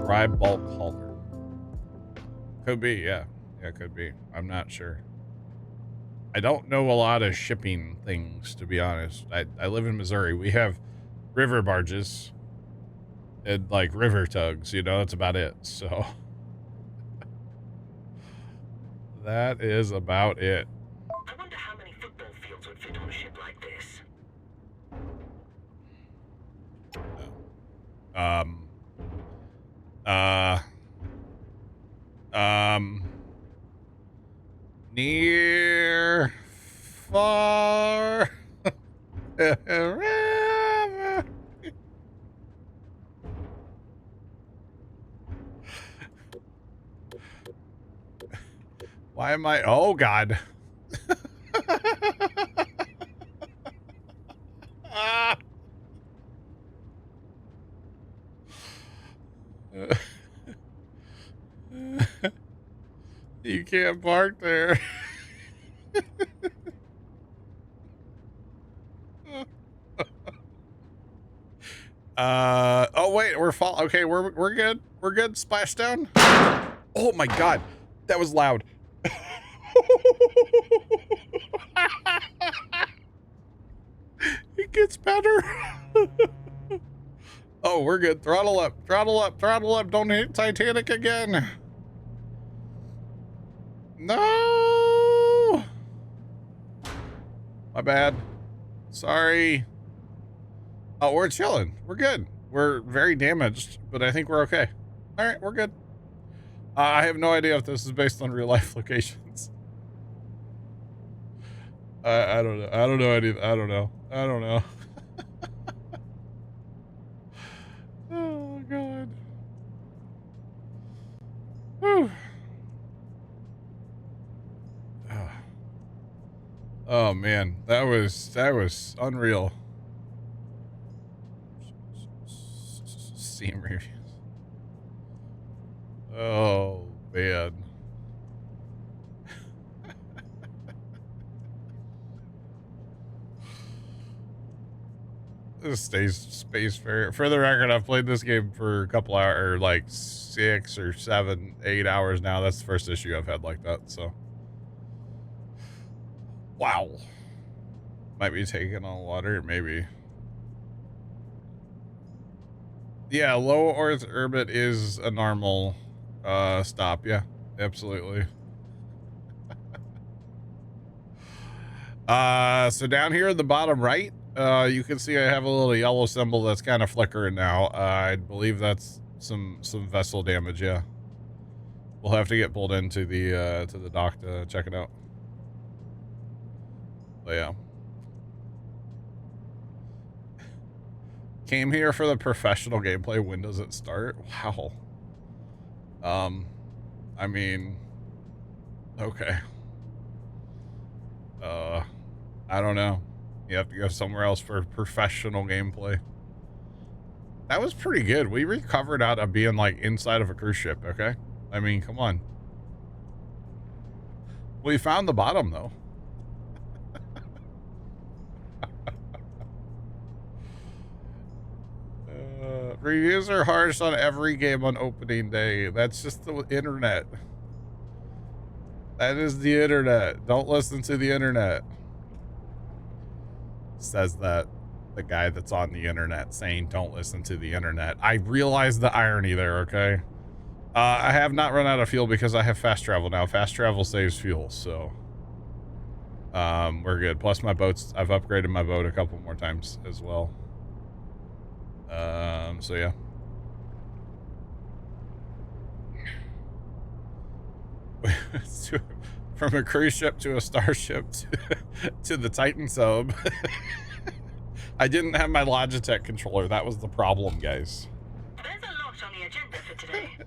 dry bulk hauler. Could be, yeah. Yeah, could be. I'm not sure. I don't know a lot of shipping things, to be honest. I live in Missouri. We have river barges and like river tugs, you know, that's about it. So that is about it. I wonder how many football fields would fit on a ship like this. Near, far, wherever. Why am I? Oh, God. You can't park there. Oh wait, okay, we're good. We're good. Splashdown. Oh my God, that was loud. It gets better. Oh, we're good. Throttle up, throttle up, throttle up. Don't hit Titanic again. No. My bad. Sorry. Oh, we're chilling. We're good. We're very damaged, but I think we're okay. All right, we're good. I have no idea if this is based on real life locations. I don't know. I don't know anything. I don't know. I don't know. Oh, God. Whew. Oh, man. That was unreal. Steam reviews. Oh, man. This stays Spacefarer. For the record, I've played this game for a couple hours, or like 6 or 7, 8 hours now. That's the first issue I've had like that, so. Wow. Might be taking on water, maybe. Yeah, low Earth orbit is a normal stop. Yeah, absolutely. So down here at the bottom right, you can see I have a little yellow symbol that's kind of flickering now. I believe that's some vessel damage. Yeah, we'll have to get pulled into the to the dock to check it out. But yeah, came here for the professional gameplay. When does it start? Wow. I mean, okay. I don't know. You have to go somewhere else for professional gameplay. That was pretty good. We recovered out of being like inside of a cruise ship, okay? I mean, come on. We found the bottom though. Reviews are harsh on every game on opening day. That's just the internet. That is the internet. Don't listen to the internet. Says that the guy that's on the internet saying don't listen to the internet. I realize the irony there, okay? I have not run out of fuel because I have fast travel now. Fast travel saves fuel, so we're good. Plus my boats, I've upgraded my boat a couple more times as well. So yeah. From a cruise ship to a starship to the Titan sub. I didn't have my Logitech controller. That was the problem, guys. There's a lot on the agenda for today.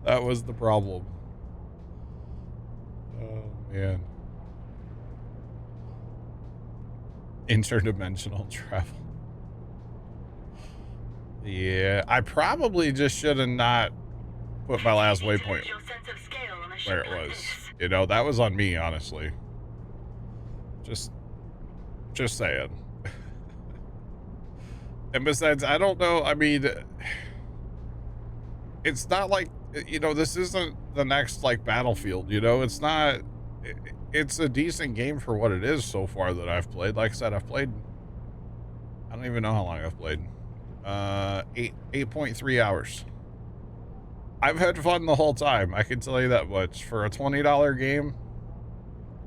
That was the problem. Oh, man. Interdimensional travel. Yeah, I probably just should have not put my last waypoint where it was. You know, that was on me, honestly. Just saying. And besides, I don't know, I mean, it's not like, you know, this isn't the next like Battlefield, you know, it's not, it's a decent game for what it is so far that I've played. Like I said, I've played, I don't even know how long I've played. 8.3 hours. I've had fun the whole time. I can tell you that much. For a $20 game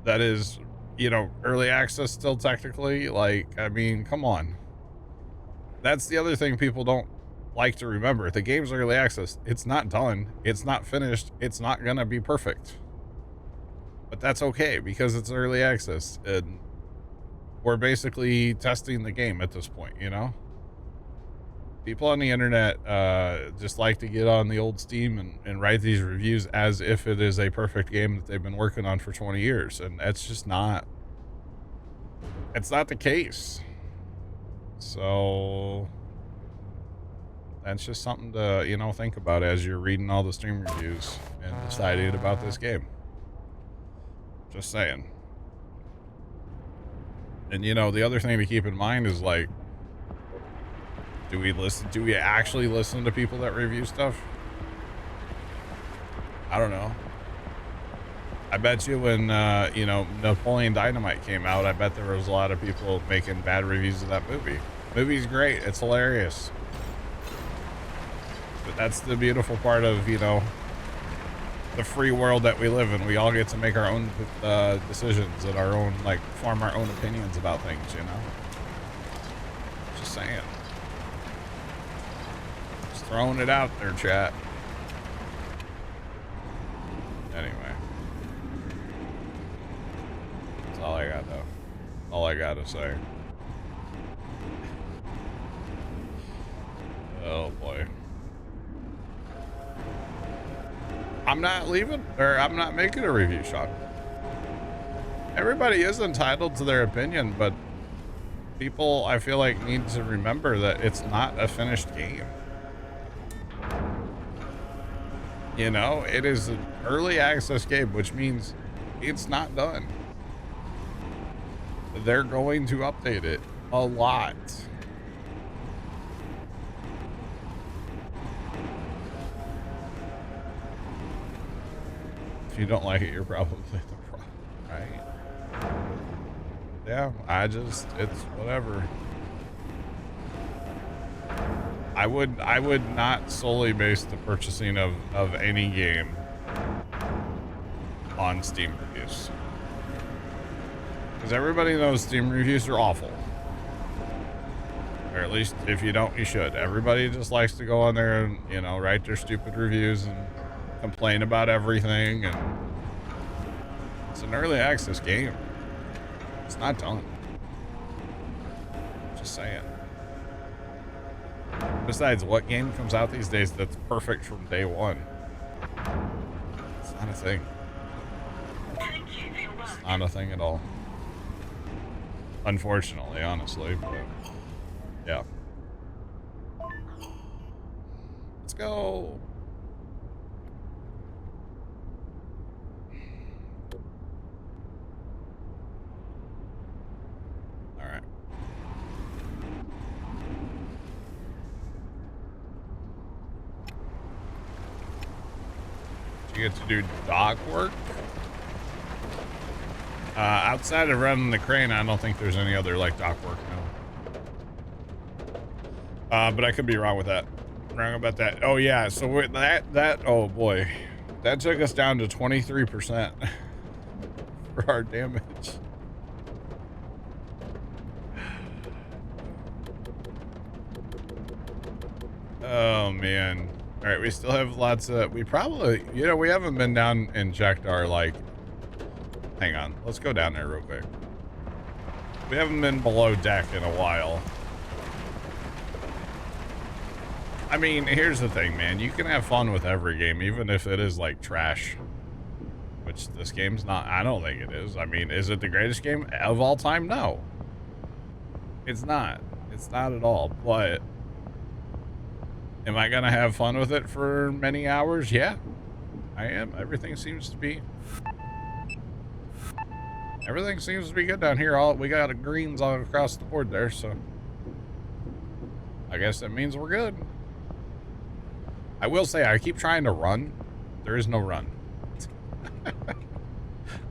that is, you know, early access still technically, like, I mean, come on. That's the other thing people don't like to remember. The game's early access. It's not done. It's not finished. It's not gonna be perfect. But that's okay because it's early access and we're basically testing the game at this point, you know? People on the internet just like to get on the old Steam and write these reviews as if it is a perfect game that they've been working on for 20 years. And that's just not, it's not the case. So that's just something to, you know, think about as you're reading all the Steam reviews and deciding about this game. Just saying. And, you know, the other thing to keep in mind is like, do we actually listen to people that review stuff? I don't know. I bet you when, you know, Napoleon Dynamite came out, I bet there was a lot of people making bad reviews of that movie. Movie's great. It's hilarious. But that's the beautiful part of, you know, the free world that we live in. We all get to make our own decisions and our own, like, form our own opinions about things, you know? Just saying. Just throwing it out there, chat. Anyway. That's all I got, though. All I gotta say. Oh, boy. I'm not leaving, or I'm not making a review, Sean. Everybody is entitled to their opinion, but people, I feel like, need to remember that it's not a finished game. You know, it is an early access game, which means it's not done. They're going to update it a lot. If you don't like it, you're probably the problem, right? Yeah, it's whatever. I would not solely base the purchasing of any game on Steam reviews. Because everybody knows Steam reviews are awful. Or at least if you don't, you should. Everybody just likes to go on there and, you know, write their stupid reviews and complain about everything, and it's an early access game. It's not done. Just saying. Besides, what game comes out these days that's perfect from day one? It's not a thing. It's not a thing at all. Unfortunately, honestly, but yeah. Let's go. All right. You get to do dock work? Outside of running the crane, I don't think there's any other like dock work now. But I could be wrong with that. Wrong about that. Oh yeah, so with that oh boy, that took us down to 23% for our damage. Oh man. All right, we still have lots of, we probably, you know, we haven't been down and checked our, like, hang on, let's go down there real quick. We haven't been below deck in a while. I mean, here's the thing, man. You can have fun with every game, even if it is, like, trash. Which this game's not, I don't think it is. I mean, is it the greatest game of all time? No. It's not. It's not at all, but am I going to have fun with it for many hours? Yeah, I am. Everything seems to be good down here. We got greens all across the board there, so I guess that means we're good. I will say, I keep trying to run. There is no run.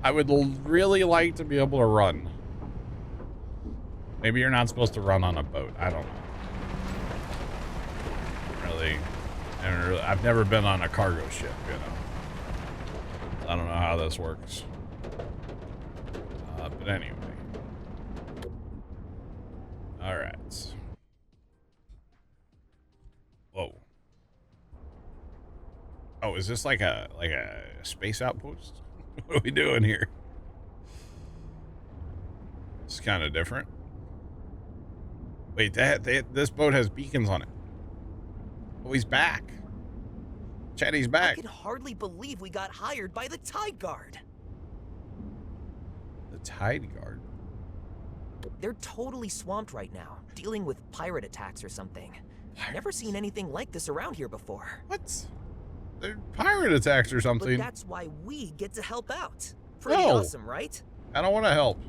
I would really like to be able to run. Maybe you're not supposed to run on a boat. I don't know. I've never been on a cargo ship, you know. I don't know how this works. But anyway. All right. Whoa. Oh, is this like a space outpost? What are we doing here? It's kind of different. Wait, this boat has beacons on it. Oh, he's back. Chatty's back. I can hardly believe we got hired by the Tide Guard. The Tide Guard? They're totally swamped right now, dealing with pirate attacks or something. Never seen anything like this around here before. What? They're pirate attacks or something. But that's why we get to help out. Pretty No. awesome, right? I don't want to help.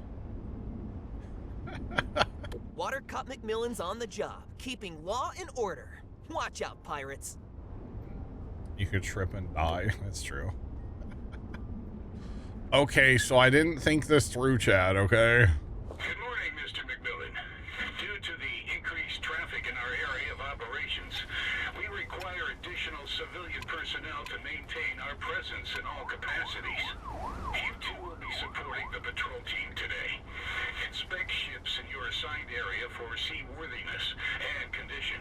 Watercup McMillan's on the job, keeping law and order. Watch out, pirates. You could trip and die. That's true. Okay, so I didn't think this through, Chad, okay? Good morning, Mr. McMillan. Due to the increased traffic in our area of operations, we require additional civilian personnel to maintain our presence in all capacities. You two will be supporting the patrol team today. Inspect ships in your assigned area for seaworthiness and condition.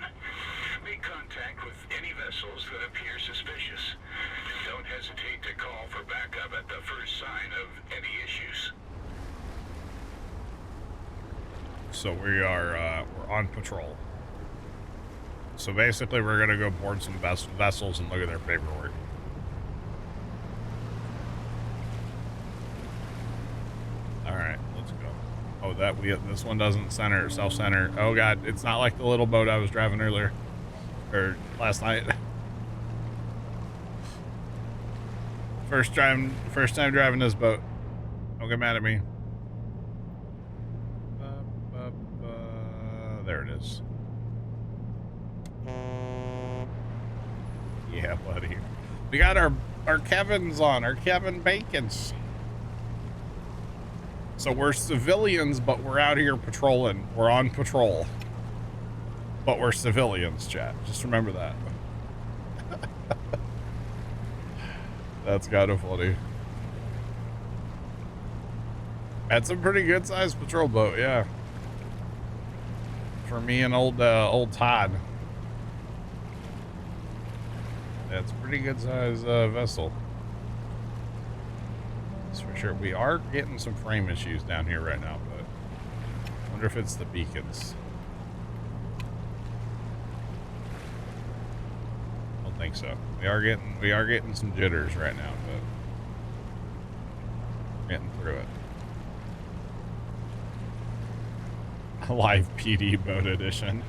Make contact with any vessels that appear suspicious. Don't hesitate to call for backup at the first sign of any issues. So we're on patrol. So basically we're gonna go board some vessels and look at their paperwork. Alright, let's go. Oh, this one doesn't self-center. Oh god, it's not like the little boat I was driving earlier. Or last night. First time driving this boat. Don't get mad at me. There it is. Yeah, buddy. We got our Kevins on, our Kevin Bacons. So we're civilians, but we're out here patrolling. We're on patrol. But we're civilians, chat. Just remember that. That's kind of funny. That's a pretty good sized patrol boat, yeah. For me and old Todd. That's a pretty good sized vessel. That's for sure. We are getting some frame issues down here right now, but I wonder if it's the beacons. I think so. We are getting some jitters right now, but we're getting through it. Live PD boat edition.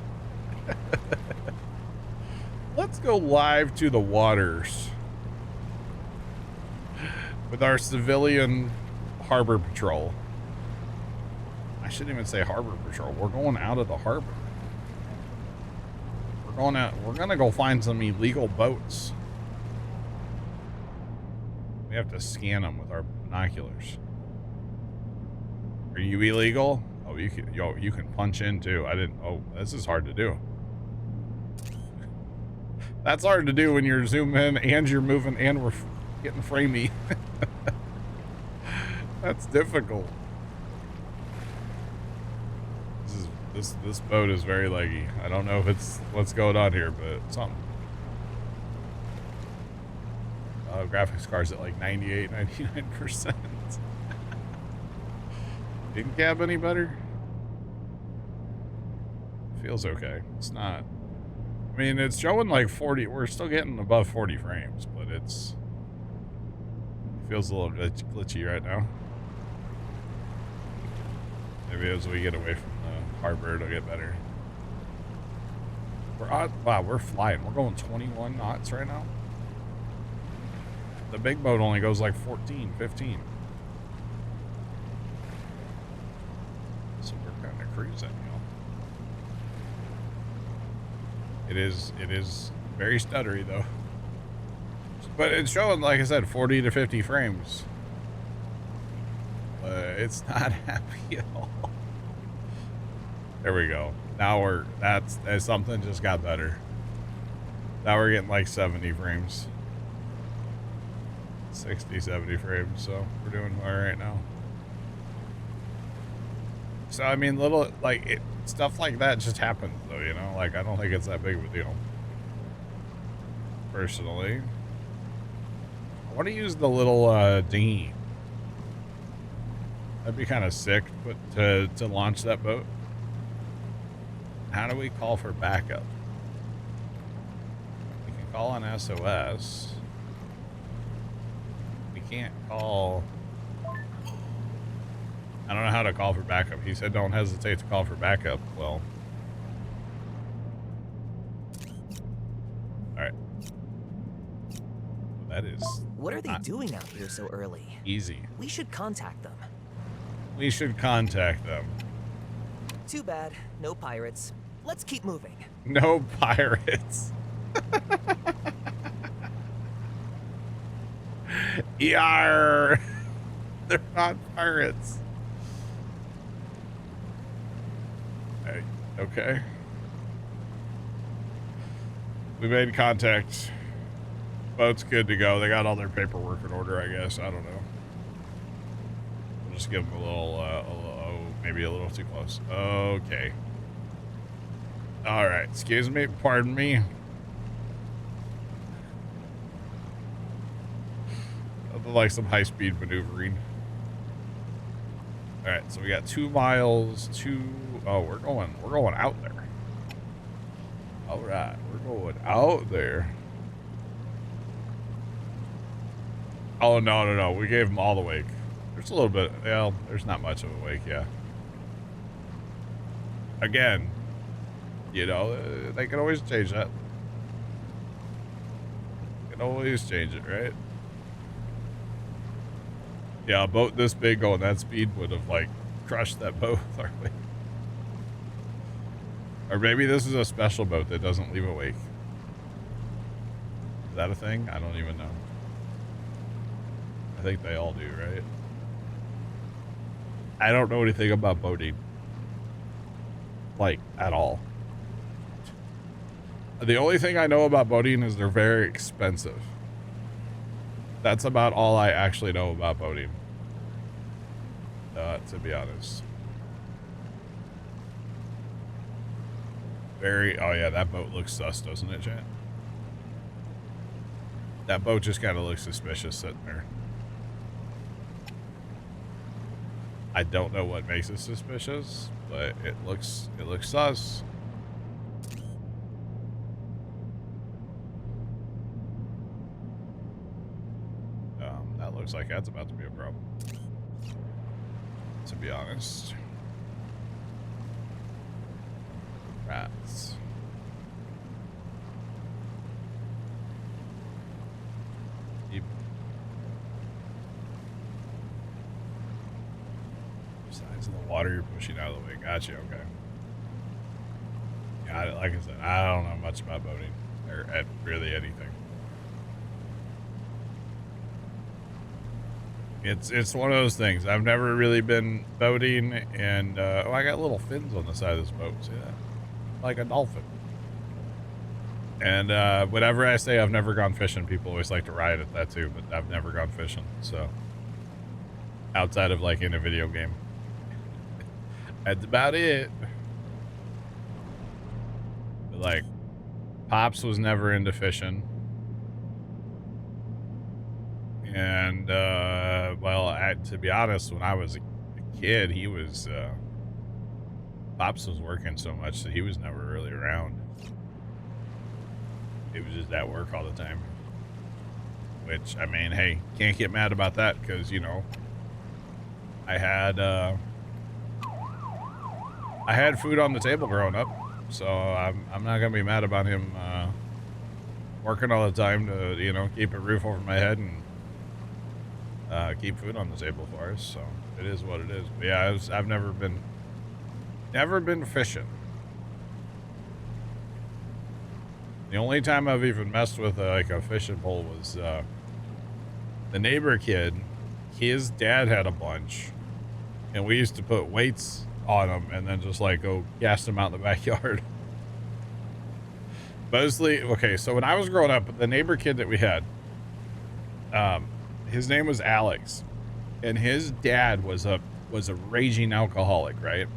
Let's go live to the waters with our civilian harbor patrol. I shouldn't even say harbor patrol. We're going out of the harbor. We're gonna go find some illegal boats. We have to scan them with our binoculars. Are you illegal? Oh, you can punch in too. Oh, this is hard to do. That's hard to do when you're zooming in and you're moving and we're getting framey. That's difficult. This boat is very leggy. I don't know if it's what's going on here, but something. Graphics card's at like 98, 99%. Didn't cab any better? Feels okay. It's not. I mean, it's showing like 40. We're still getting above 40 frames, but it feels a little bit glitchy right now. Maybe as we get away from the harbor, it'll get better. Wow, we're flying. We're going 21 knots right now. The big boat only goes like 14, 15. So we're kind of cruising, you know. It is very stuttery though. But it's showing, like I said, 40 to 50 frames. It's not happy at all. There we go. Now that's something just got better. Now we're getting like 70 frames. 60, 70 frames, so we're doing all right now. So, I mean, stuff like that just happens, though, you know? Like, I don't think it's that big of a deal. Personally. I want to use the little, dinghy. That'd be kind of sick, but to launch that boat. How do we call for backup? We can call on SOS. We can't call... I don't know how to call for backup. He said don't hesitate to call for backup. Well... Alright. That is... What are they doing out here so early? Easy. We should contact them. We should contact them. Too bad. No pirates. Let's keep moving. No pirates. Yar! They're not pirates. Hey, okay. We made contact. Boat's good to go. They got all their paperwork in order, I guess. I don't know. We'll just give them a little, maybe a little too close. Okay. All right. Excuse me. Pardon me. Like some high-speed maneuvering. All right. So we got 2 miles. Oh, we're going out there. All right. We're going out there. Oh, no. We gave them all the wake. There's a little bit. Well, there's not much of a wake, yeah. Again, you know, they can always change that. They can always change it, right? Yeah, a boat this big going that speed would have, like, crushed that boat with our wake. Or maybe this is a special boat that doesn't leave a wake. Is that a thing? I don't even know. I think they all do, right? I don't know anything about boating. Like, at all. The only thing I know about boating is they're very expensive. That's about all I actually know about boating. To be honest. Oh yeah, that boat looks sus, doesn't it, Chat? That boat just kind of looks suspicious sitting there. I don't know what makes it suspicious, but it looks sus. That looks like that's about to be a problem. To be honest. Rats. Size of the water you're pushing out of the way. Gotcha, okay. Yeah, like I said, I don't know much about boating or at really anything. It's one of those things. I've never really been boating, and oh, I got little fins on the side of this boat. See that? Like a dolphin. And whenever I say I've never gone fishing, people always like to riot at that too, but I've never gone fishing. So outside of like in a video game, that's about it. But, like, Pops was never into fishing. And, well, to be honest, when I was a kid, he was, Pops was working so much that he was never really around. He was just at work all the time. Which, I mean, hey, can't get mad about that because, you know, I had food on the table growing up. So I'm not going to be mad about him, working all the time to, you know, keep a roof over my head and, keep food on the table for us, so it is what it is. But yeah, I've never been fishing. The only time I've even messed with like a fishing pole was the neighbor kid. His dad had a bunch, and we used to put weights on them and then just like go cast them out in the backyard. Mostly, okay, so when I was growing up, the neighbor kid that we had, his name was Alex, and his dad was a raging alcoholic, right?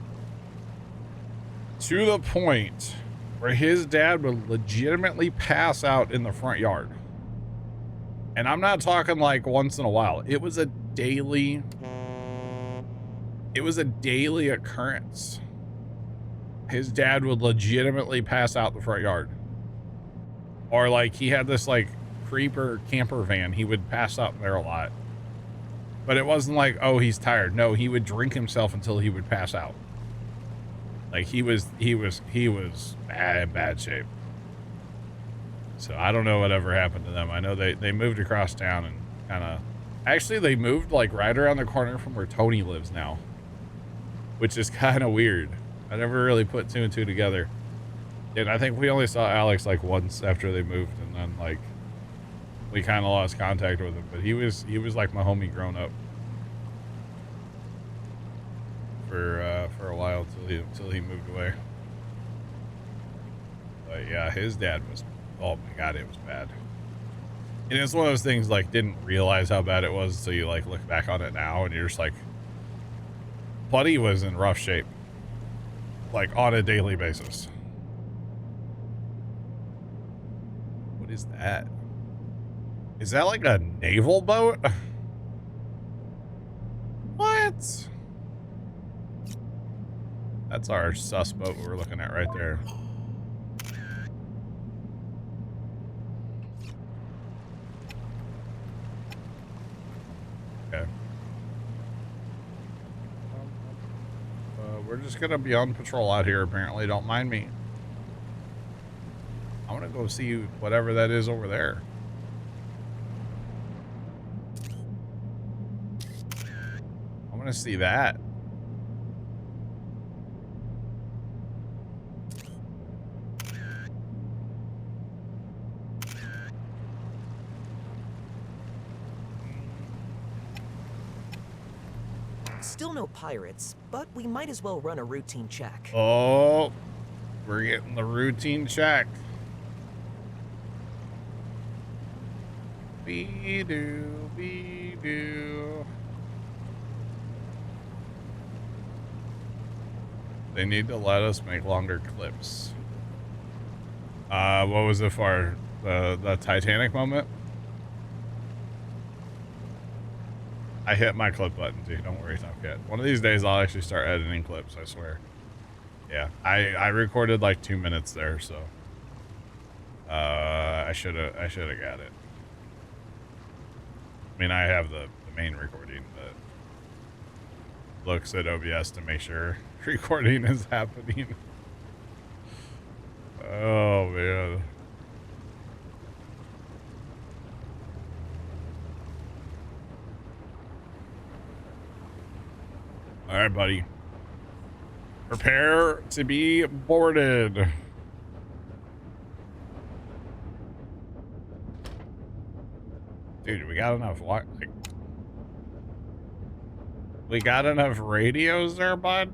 To the point where his dad would legitimately pass out in the front yard. And I'm not talking like once in a while. It was a daily occurrence. His dad would legitimately pass out in the front yard. Or like he had this like creeper camper van. He would pass out there a lot. But it wasn't like, oh, he's tired. No, he would drink himself until he would pass out. Like he was bad shape. So I don't know whatever happened to them. I know they moved across town and kind of, actually they moved like right around the corner from where Tony lives now, which is kind of weird. I never really put two and two together. And I think we only saw Alex like once after they moved, and then like we kind of lost contact with him, but he was like my homie growing up for a while till he moved away. But yeah, his dad was, oh my God, it was bad. And it's one of those things like didn't realize how bad it was until you like look back on it now and you're just like, Buddy was in rough shape, like on a daily basis. What is that? Is that like a naval boat? What? That's our sus boat we're looking at right there. Okay. We're just gonna be on patrol out here, apparently. Don't mind me. I want to go see whatever that is over there. I want to see that. Still no pirates, but we might as well run a routine check. Oh, we're getting the routine check. Be-do. They need to let us make longer clips. What was it for? The Titanic moment? I hit my clip button, too. Don't worry, Tomcat. One of these days, I'll actually start editing clips, I swear. Yeah, I recorded like 2 minutes there, so I should have got it. I mean, I have the main recording, but looks at OBS to make sure recording is happening. Oh man. All right, buddy. Prepare to be boarded. Dude, we got enough what? Like, we got enough radios there, bud?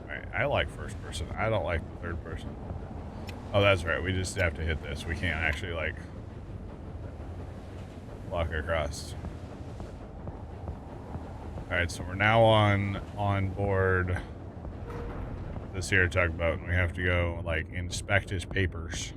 Alright, I like first person. I don't like the third person. Oh, that's right. We just have to hit this. We can't actually, like, walk across. Alright, so we're now on board this here tugboat, and we have to go, like, inspect his papers.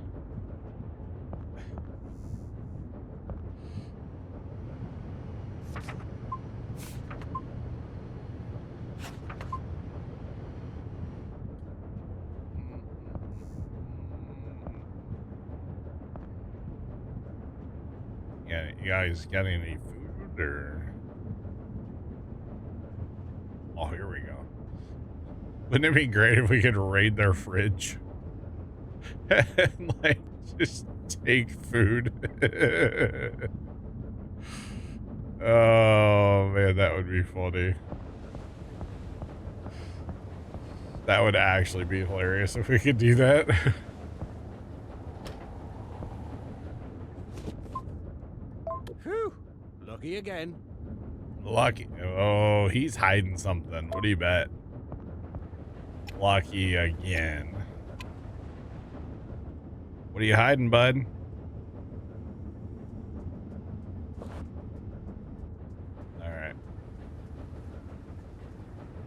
Yeah, you guys got any food or? Oh, here we go. Wouldn't it be great if we could raid their fridge? And, like, just take food. Oh, man, that would be funny. That would actually be hilarious if we could do that. Whew. Lucky again. Lucky. Oh, he's hiding something. What do you bet? Lucky again. What are you hiding, bud? All right.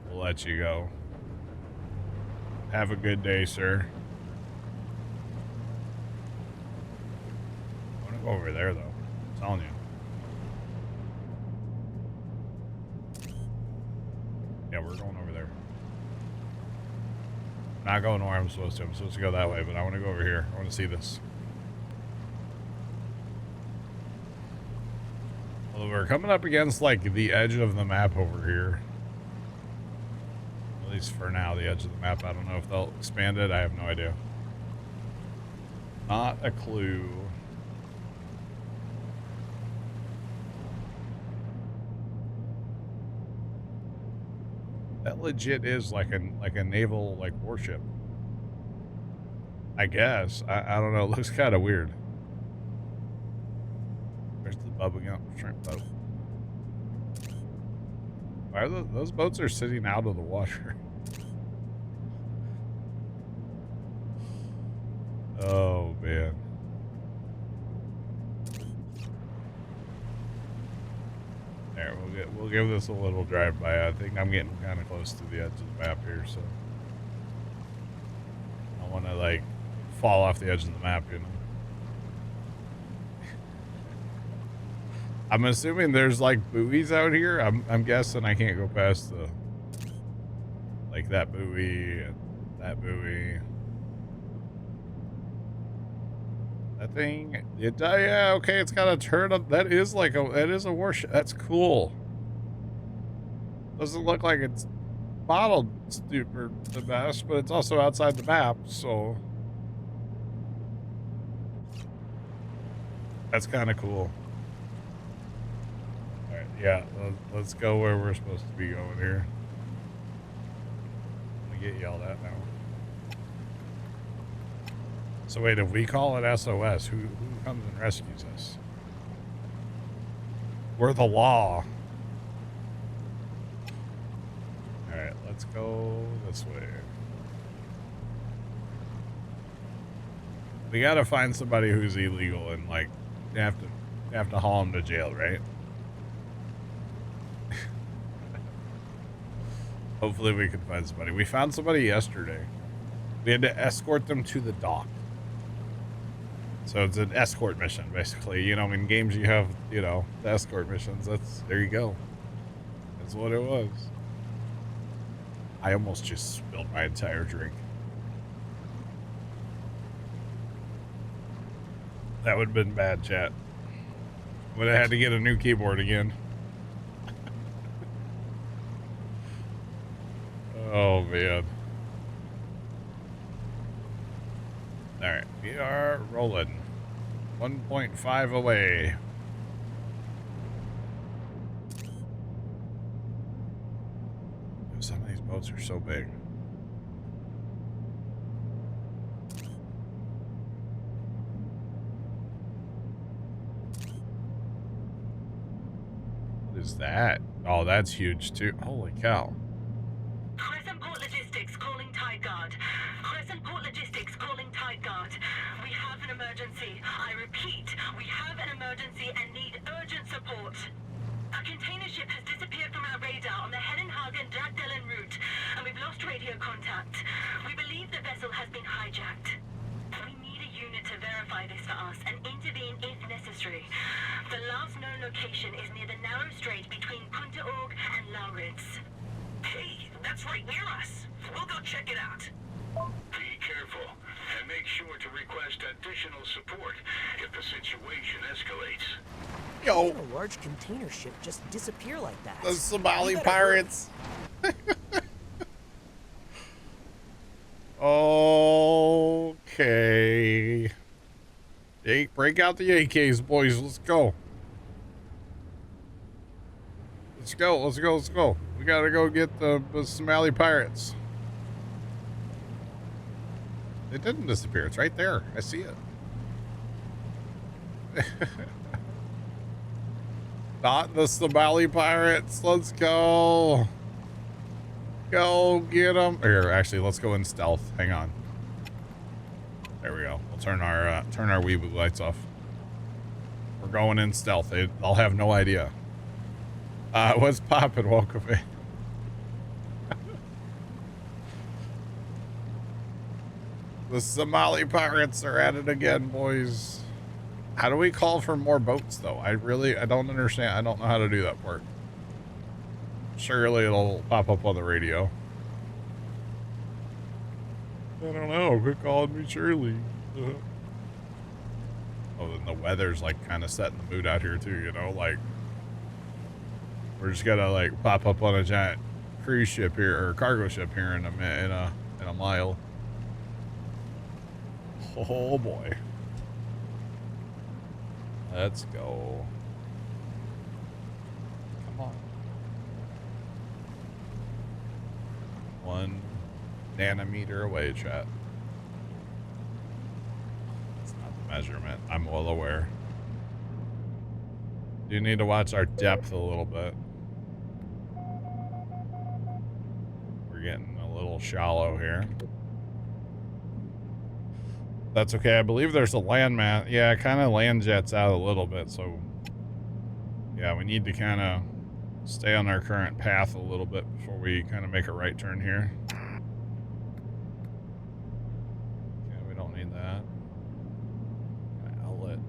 We'll let you go. Have a good day, sir. I want to go over there, though. I'm telling you. Yeah, we're going over there. Not going where I'm supposed to. I'm supposed to go that way, but I want to go over here. I want to see this. Well, we're coming up against, like, the edge of the map over here. At least for now, the edge of the map. I don't know if they'll expand it. I have no idea. Not a clue. That legit is like a naval like warship. I guess. I don't know. It looks kind of weird. Where's the bubbling up shrimp boat? Why are those boats are sitting out of the water? Oh man. There, we'll give this a little drive by. I think I'm getting kind of close to the edge of the map here, so I want to like fall off the edge of the map, you know. I'm assuming there's like buoys out here. I'm guessing I can't go past the like that buoy and that buoy. That thing, yeah, okay, it's got a turn up. That is a warship. That's cool. Doesn't look like it's modeled super the best, but it's also outside the map, so that's kind of cool. All right, yeah, let's go where we're supposed to be going here. Let me get yelled at now. So wait, if we call it SOS, who comes and rescues us? We're the law. All right, let's go this way. We gotta find somebody who's illegal and like have to haul them to jail, right? Hopefully we can find somebody. We found somebody yesterday. We had to escort them to the dock. So it's an escort mission, basically. You know, in games you have, you know, the escort missions. There you go. That's what it was. I almost just spilled my entire drink. That would have been bad, chat. Would have had to get a new keyboard again. Oh, man. All right, we are rolling. 1.5 away. Some of these boats are so big. What is that? Oh, that's huge too. Holy cow. Crescent Port Logistics calling Tide Guard. Crescent Port Logistics calling Tide Guard. We have an emergency. I repeat, we have an emergency and need urgent support. A container ship has disappeared from our radar on the Hedenhagen-Drachtdelen route, and we've lost radio contact. We believe the vessel has been hijacked. We need a unit to verify this for us and intervene if necessary. The last known location is near the narrow strait between Punta Org and Lauritz. Hey, that's right near us. We'll go check it out. Be careful and make sure to request additional support if the situation escalates. How Yo, can a large container ship just disappear like that? the Somali We better pirates. Okay. Hey, break out the AKs, boys. Let's go. Let's go. Let's go. Let's go. We gotta go get the Somali pirates. It didn't disappear. It's right there. I see it. Not the Somali pirates. Let's go. Go get them. Here, actually, let's go in stealth. Hang on. There we go. We'll turn our weeboo lights off. We're going in stealth. I'll have no idea. What's poppin'? Welcome in. The Somali pirates are at it again, boys. How do we call for more boats, though? I don't understand. I don't know how to do that part. Surely it'll pop up on the radio. I don't know. Quit calling me Shirley. Oh, then the weather's like kind of setting the mood out here too, you know? Like, we're just gonna like pop up on a giant cruise ship here or cargo ship here in a mile. Oh boy. Let's go. Come on. 1 nanometer away, chat. It's not the measurement. I'm well aware. You need to watch our depth a little bit. We're getting a little shallow here. That's okay. I believe there's a landmass. Yeah, it kind of land jets out a little bit. So, yeah, we need to kind of stay on our current path a little bit before we kind of make a right turn here. Okay, we don't need that. Outlet.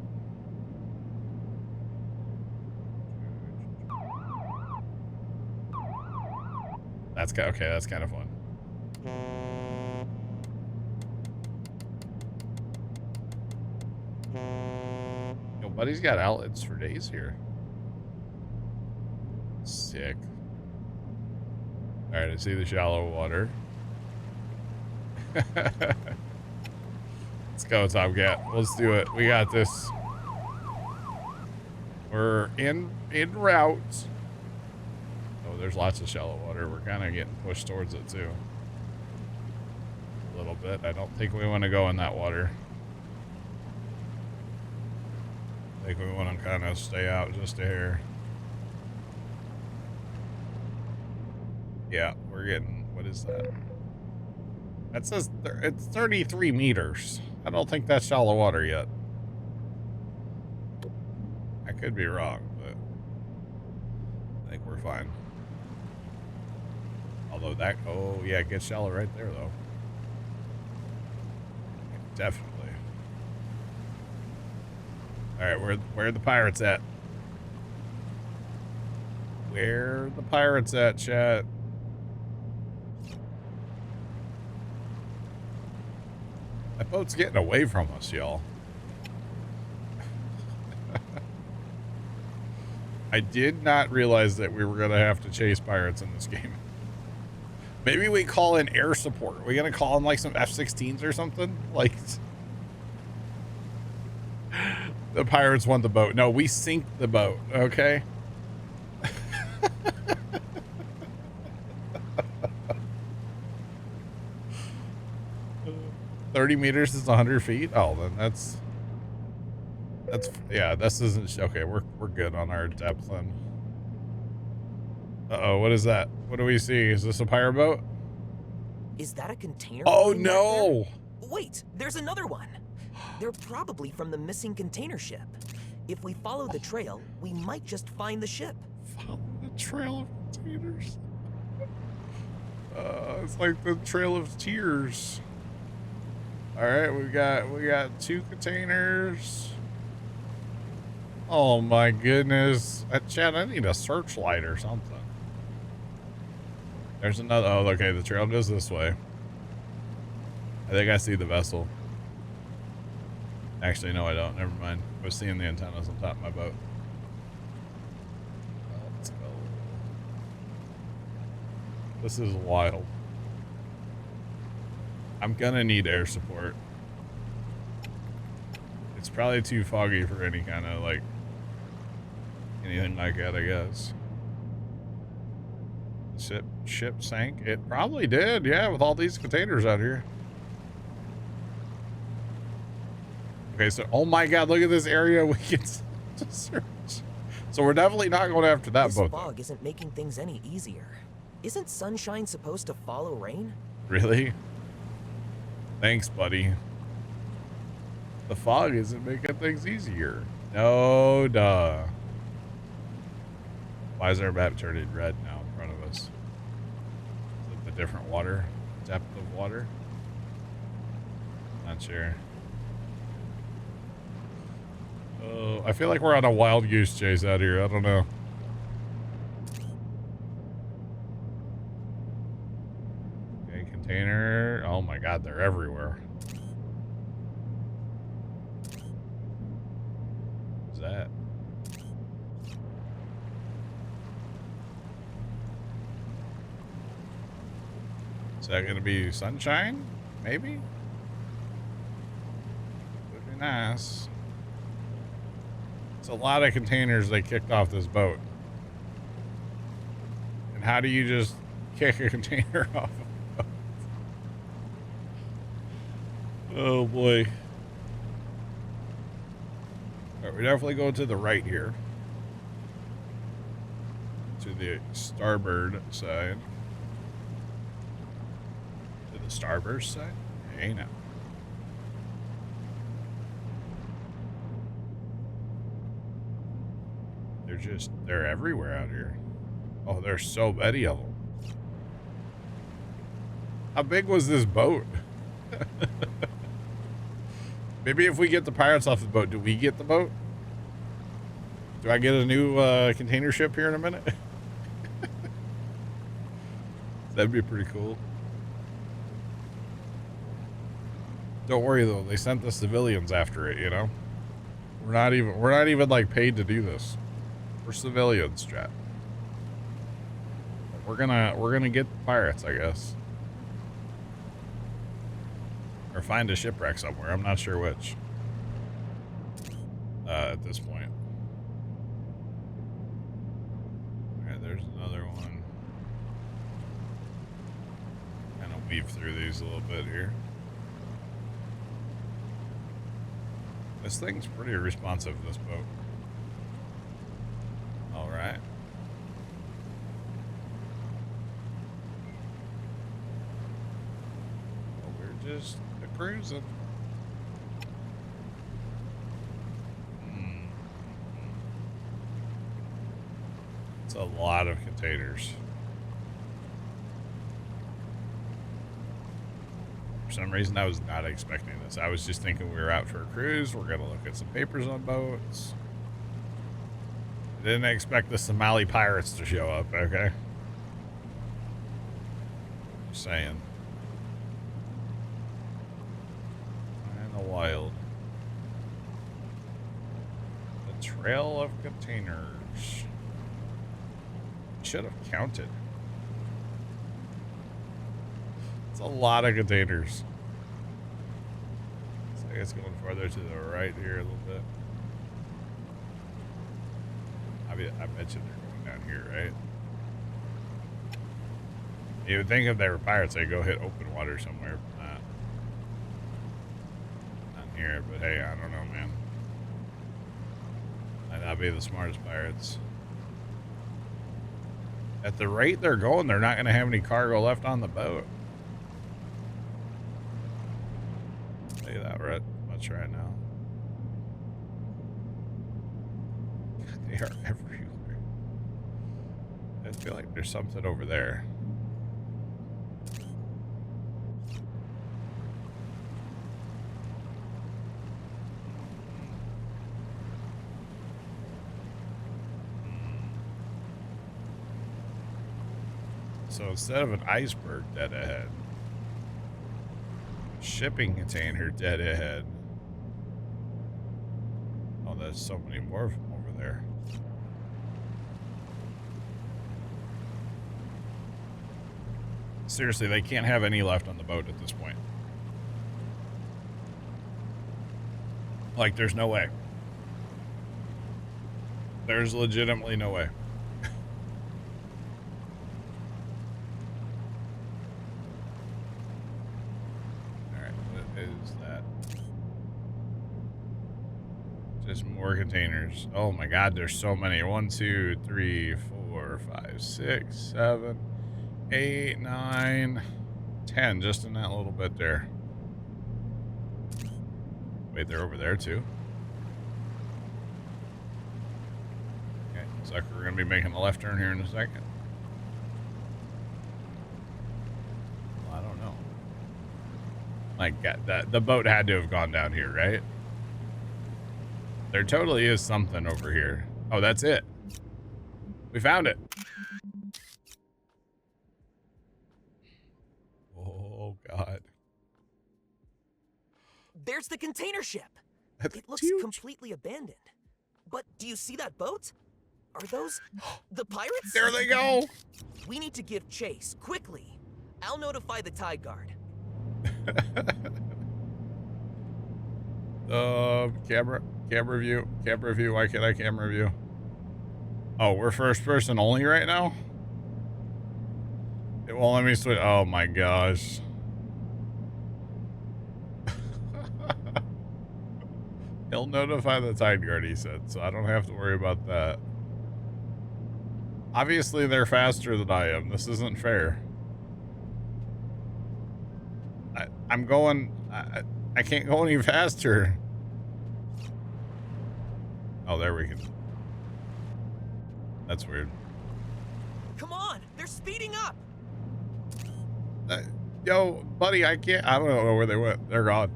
That's okay. That's kind of fun. Yo, buddy's got outlets for days here. Sick. All right, I see the shallow water. Let's go, Top Cat. Let's do it. We got this. We're en route. Oh, there's lots of shallow water. We're kind of getting pushed towards it too. A little bit. I don't think we want to go in that water. I think we want to kind of stay out just a hair. Yeah, we're getting, what is that? That says it's 33 meters. I don't think that's shallow water yet. I could be wrong, but I think we're fine. Although that, oh yeah, it gets shallow right there though. Definitely. All right, where are the pirates at? Where are the pirates at, chat? That boat's getting away from us, y'all. I did not realize that we were going to have to chase pirates in this game. Maybe we call in air support. Are we going to call in like some F-16s or something? Like... The pirates want the boat. No, we sink the boat, okay? 30 meters is 100 feet? Oh, then that's yeah, this isn't, okay, we're good on our depth then. Uh-oh, what is that? What do we see? Is this a pirate boat? Is that a container? Oh, plane back no! there? Wait, there's another one. They're probably from the missing container ship. If we follow the trail, we might just find the ship. Follow the trail of containers. It's like the Trail of Tears. All right, we got 2 containers. Oh my goodness, Chad, I need a searchlight or something. There's another. Oh, okay, the trail goes this way. I think I see the vessel. Actually, no, I don't. Never mind. I was seeing the antennas on top of my boat. Let's go. This is wild. I'm gonna need air support. It's probably too foggy for any kind of like anything like that, I guess. Ship sank? It probably did, yeah, with all these containers out here. Okay, so oh my god, look at this area we can search. So we're definitely not going after that This boat. fog isn't making things any easier. Isn't sunshine supposed to follow rain? Really? Thanks, buddy. The fog isn't making things easier. No, duh. Why is our map turning red now in front of us? Is it the different water? Depth of water? Not sure. Oh, I feel like we're on a wild goose chase out here. I don't know. Okay, container. Oh my god, they're everywhere. What's that? Is that gonna be sunshine? Maybe? Would be nice. It's a lot of containers they kicked off this boat. And how do you just kick a container off a boat? Oh boy. Alright, we definitely go to the right here. To the starboard side. To the starboard side? Hey now. They're everywhere out here. Oh, there's so many of them. How big was this boat? Maybe if we get the pirates off the boat, do we get the boat? Do I get a new container ship here in a minute? That'd be pretty cool. Don't worry though, they sent the civilians after it, you know? We're not even like paid to do this. We're civilians, chat. We're gonna get the pirates, I guess. Or find a shipwreck somewhere. I'm not sure which. At this point. Alright, there's another one. Kind of weave through these a little bit here. This thing's pretty responsive, this boat. Alright. Well, we're just cruising. It's a lot of containers. For some reason, I was not expecting this. I was just thinking we were out for a cruise. We're going to look at some papers on boats. I didn't expect the Somali pirates to show up, okay? Just saying. Kinda wild. The trail of containers. Should have counted. It's a lot of containers. So I guess going farther to the right here a little bit. I bet you they're going down here, right? You would think if they were pirates, they'd go hit open water somewhere. Not here, but hey, I don't know, man. Might not be the smartest pirates. At the rate they're going, they're not going to have any cargo left on the boat. I'll tell you that much right now. God, they are everywhere. I feel like there's something over there. So instead of an iceberg dead ahead, shipping container dead ahead. Oh, there's so many more of them over there. Seriously, they can't have any left on the boat at this point. Like, there's no way. There's legitimately no way. Just more containers. Oh my god, there's so many. 1, 2, 3, 4, 5, 6, 7, 8, 9, 10. Just in that little bit there. Wait, they're over there too? Okay, looks like we're going to be making a left turn here in a second. Well, I don't know. My god, the boat had to have gone down here, right? There totally is something over here. Oh, that's it. We found it. Oh, God. There's the container ship. That's It looks huge. completely abandoned. But do you see that boat? Are those the pirates? There they go. We need to give chase, quickly. I'll notify the Tide Guard. Camera view. Why can't I camera view? Oh, we're first person only right now? It won't let me switch. Oh my gosh. He'll notify the Tide Guard, he said, so I don't have to worry about that. Obviously, they're faster than I am. This isn't fair. I'm going... I can't go any faster. Oh, there we can. That's weird. Come on, they're speeding up. Yo, buddy, I can't. I don't know where they went. They're gone.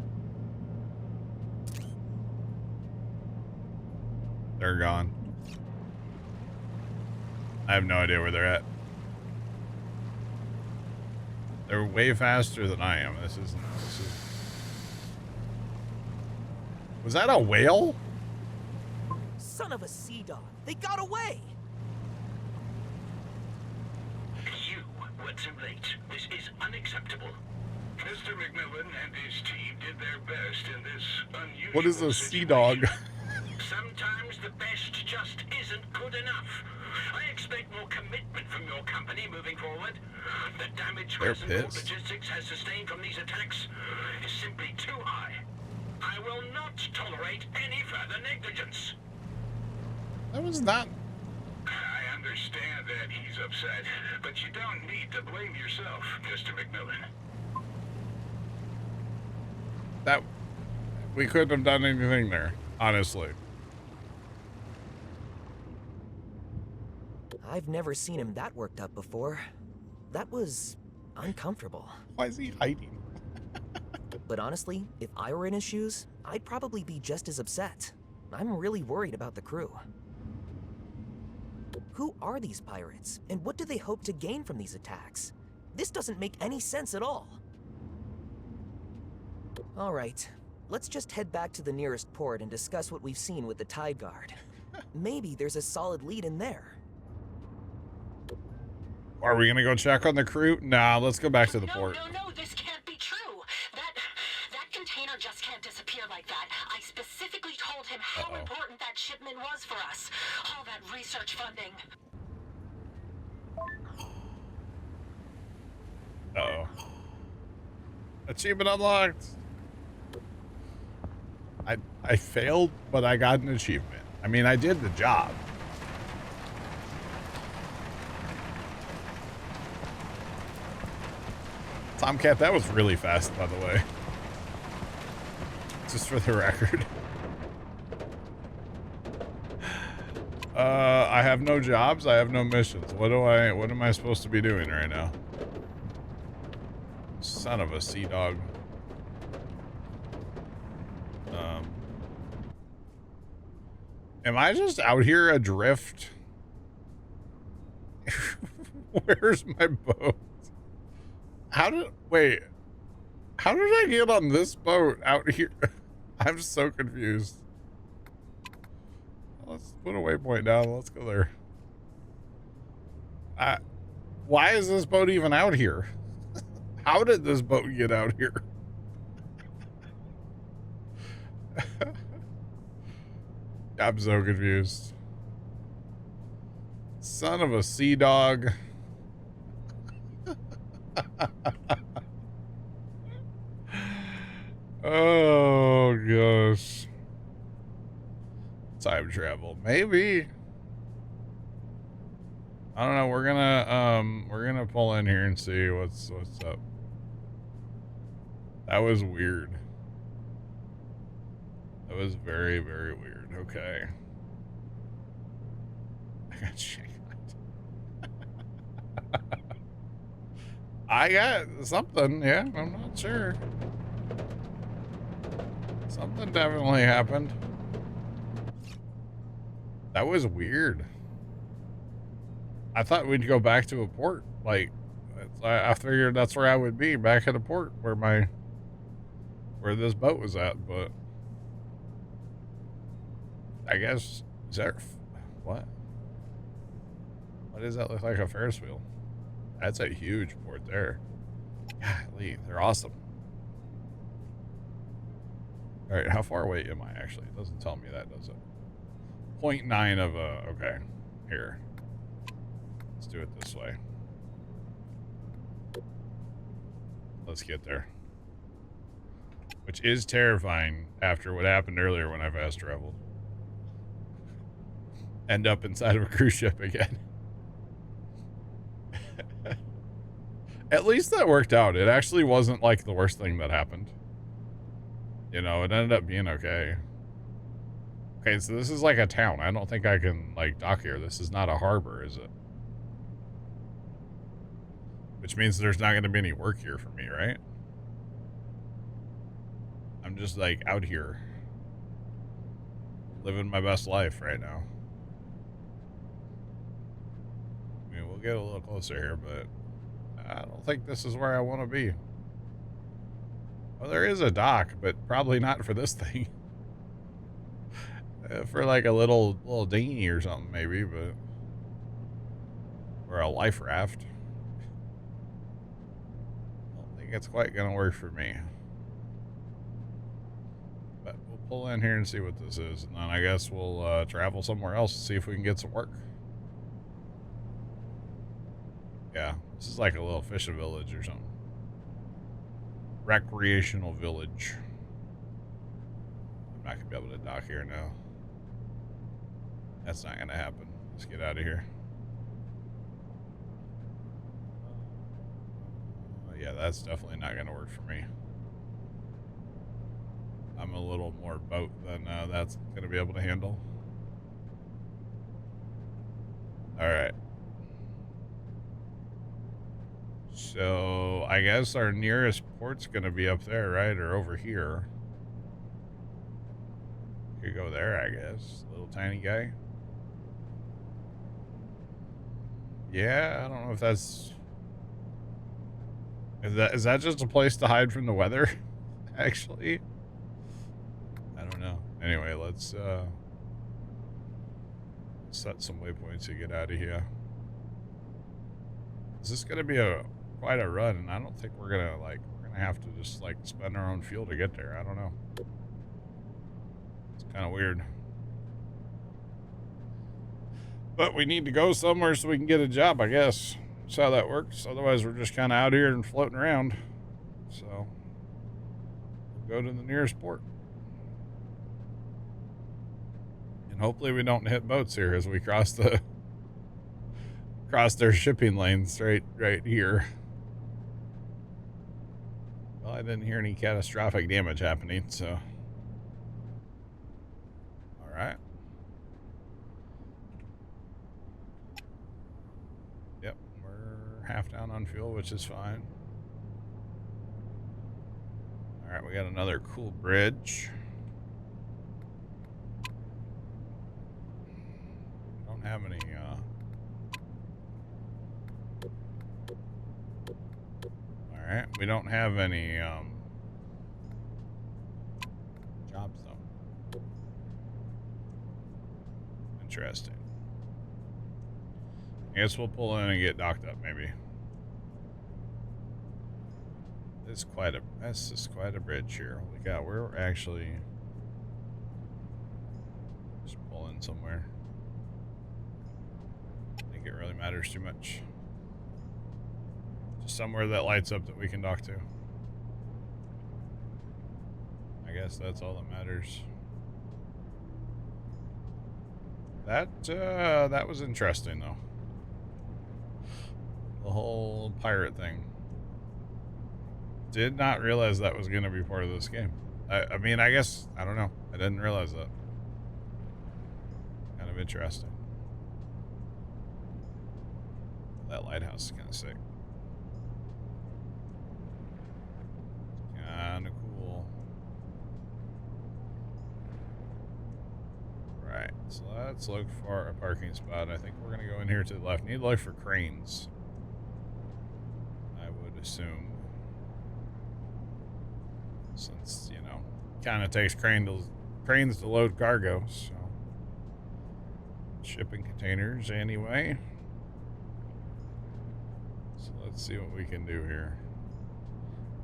They're gone. I have no idea where they're at. They're way faster than I am. This is. Was that a whale? Son of a sea dog. They got away. You were too late. This is unacceptable. Mr. McMillan and his team did their best in this unusual What is a sea dog? Sometimes the best just isn't good enough. I expect more commitment from your company moving forward. The damage They're Crescent Port pissed. Logistics has sustained from these attacks is simply too high. I will not tolerate any further negligence. That was not. I understand that he's upset, but you don't need to blame yourself, Mr. McMillan. That. We couldn't have done anything there, honestly. I've never seen him that worked up before. That was uncomfortable. Why is he hiding? But honestly, if I were in his shoes, I'd probably be just as upset. I'm really worried about the crew. Who are these pirates, and what do they hope to gain from these attacks? This doesn't make any sense at all. All right, let's just head back to the nearest port and discuss what we've seen with the Tide Guard. Maybe there's a solid lead in there. Are we gonna go check on the crew? Nah, let's go back to the port. No, this can't be true. That container just can't disappear like that. I specifically told him how important that shipment was for us. All that research funding. Uh-oh. Achievement unlocked. I failed, but I got an achievement. I mean, I did the job. Tomcat, that was really fast, by the way. Just for the record. I have no jobs. I have no missions. What am I supposed to be doing right now? Son of a sea dog. Am I just out here adrift? Where's my boat? How did I get on this boat out here? I'm so confused. Let's put a waypoint down. Let's go there. Why is this boat even out here? How did this boat get out here? I'm so confused. Son of a sea dog. Oh gosh. Time travel. Maybe. I don't know. We're gonna pull in here and see what's up. That was weird. That was very, very weird. Okay. I got shanked. I got something, yeah, I'm not sure. Something definitely happened. That was weird. I thought we'd go back to a port. Like, I figured that's where I would be, back at a port where this boat was at, but I guess, is that, what? What does that look like, a Ferris wheel? That's a huge port there. Golly, they're awesome. All right, how far away am I actually? It doesn't tell me that, does it? 0.9 of a, okay, here. Let's do it this way. Let's get there. Which is terrifying after what happened earlier when I fast traveled. End up inside of a cruise ship again. At least that worked out. It actually wasn't like the worst thing that happened. You know, it ended up being okay. Okay, so this is like a town. I don't think I can like dock here. This is not a harbor, is it? Which means there's not going to be any work here for me, right? I'm just like out here. Living my best life right now. I mean, we'll get a little closer here, but I don't think this is where I want to be. Well, there is a dock, but probably not for this thing. For like a little dinghy or something, maybe, but or a life raft. I don't think it's quite gonna work for me. But we'll pull in here and see what this is, and then I guess we'll travel somewhere else and see if we can get some work. Yeah, this is like a little fishing village or something. Recreational village. I'm not gonna be able to dock here now. That's not gonna happen. Let's get out of here. Yeah, that's definitely not gonna work for me. I'm a little more boat than that's gonna be able to handle. All right. So I guess our nearest port's gonna be up there, right? Or over here. Could go there, I guess. Little tiny guy. Yeah, I don't know if that's... Is that just a place to hide from the weather? Actually? I don't know. Anyway, let's set some waypoints to get out of here. Is this gonna be quite a run? And I don't think we're gonna have to just like spend our own fuel to get there. I don't know. It's kind of weird. But we need to go somewhere so we can get a job, I guess. That's how that works. Otherwise, we're just kind of out here and floating around. So, we'll go to the nearest port. And hopefully we don't hit boats here as we cross their shipping lanes right here. Well, I didn't hear any catastrophic damage happening, so. All right. Yep, we're half down on fuel, which is fine. All right, we got another cool bridge. Don't have any, all right, we don't have any, jobs though. Interesting. I guess we'll pull in and get docked up, maybe. This is quite a bridge here. Holy cow, we're actually just pull in somewhere. I think it really matters too much. Just somewhere that lights up that we can dock to. I guess that's all that matters. That was interesting though. The whole pirate thing. Did not realize that was going to be part of this game. I mean, I guess, I don't know. I didn't realize that. Kind of interesting. That lighthouse is kind of sick. Kind of cool. Right, so let's look for a parking spot. I think we're going to go in here to the left. Need to look for cranes, I would assume. Since, you know, kind of takes cranes to load cargo, so. Shipping containers anyway. So let's see what we can do here.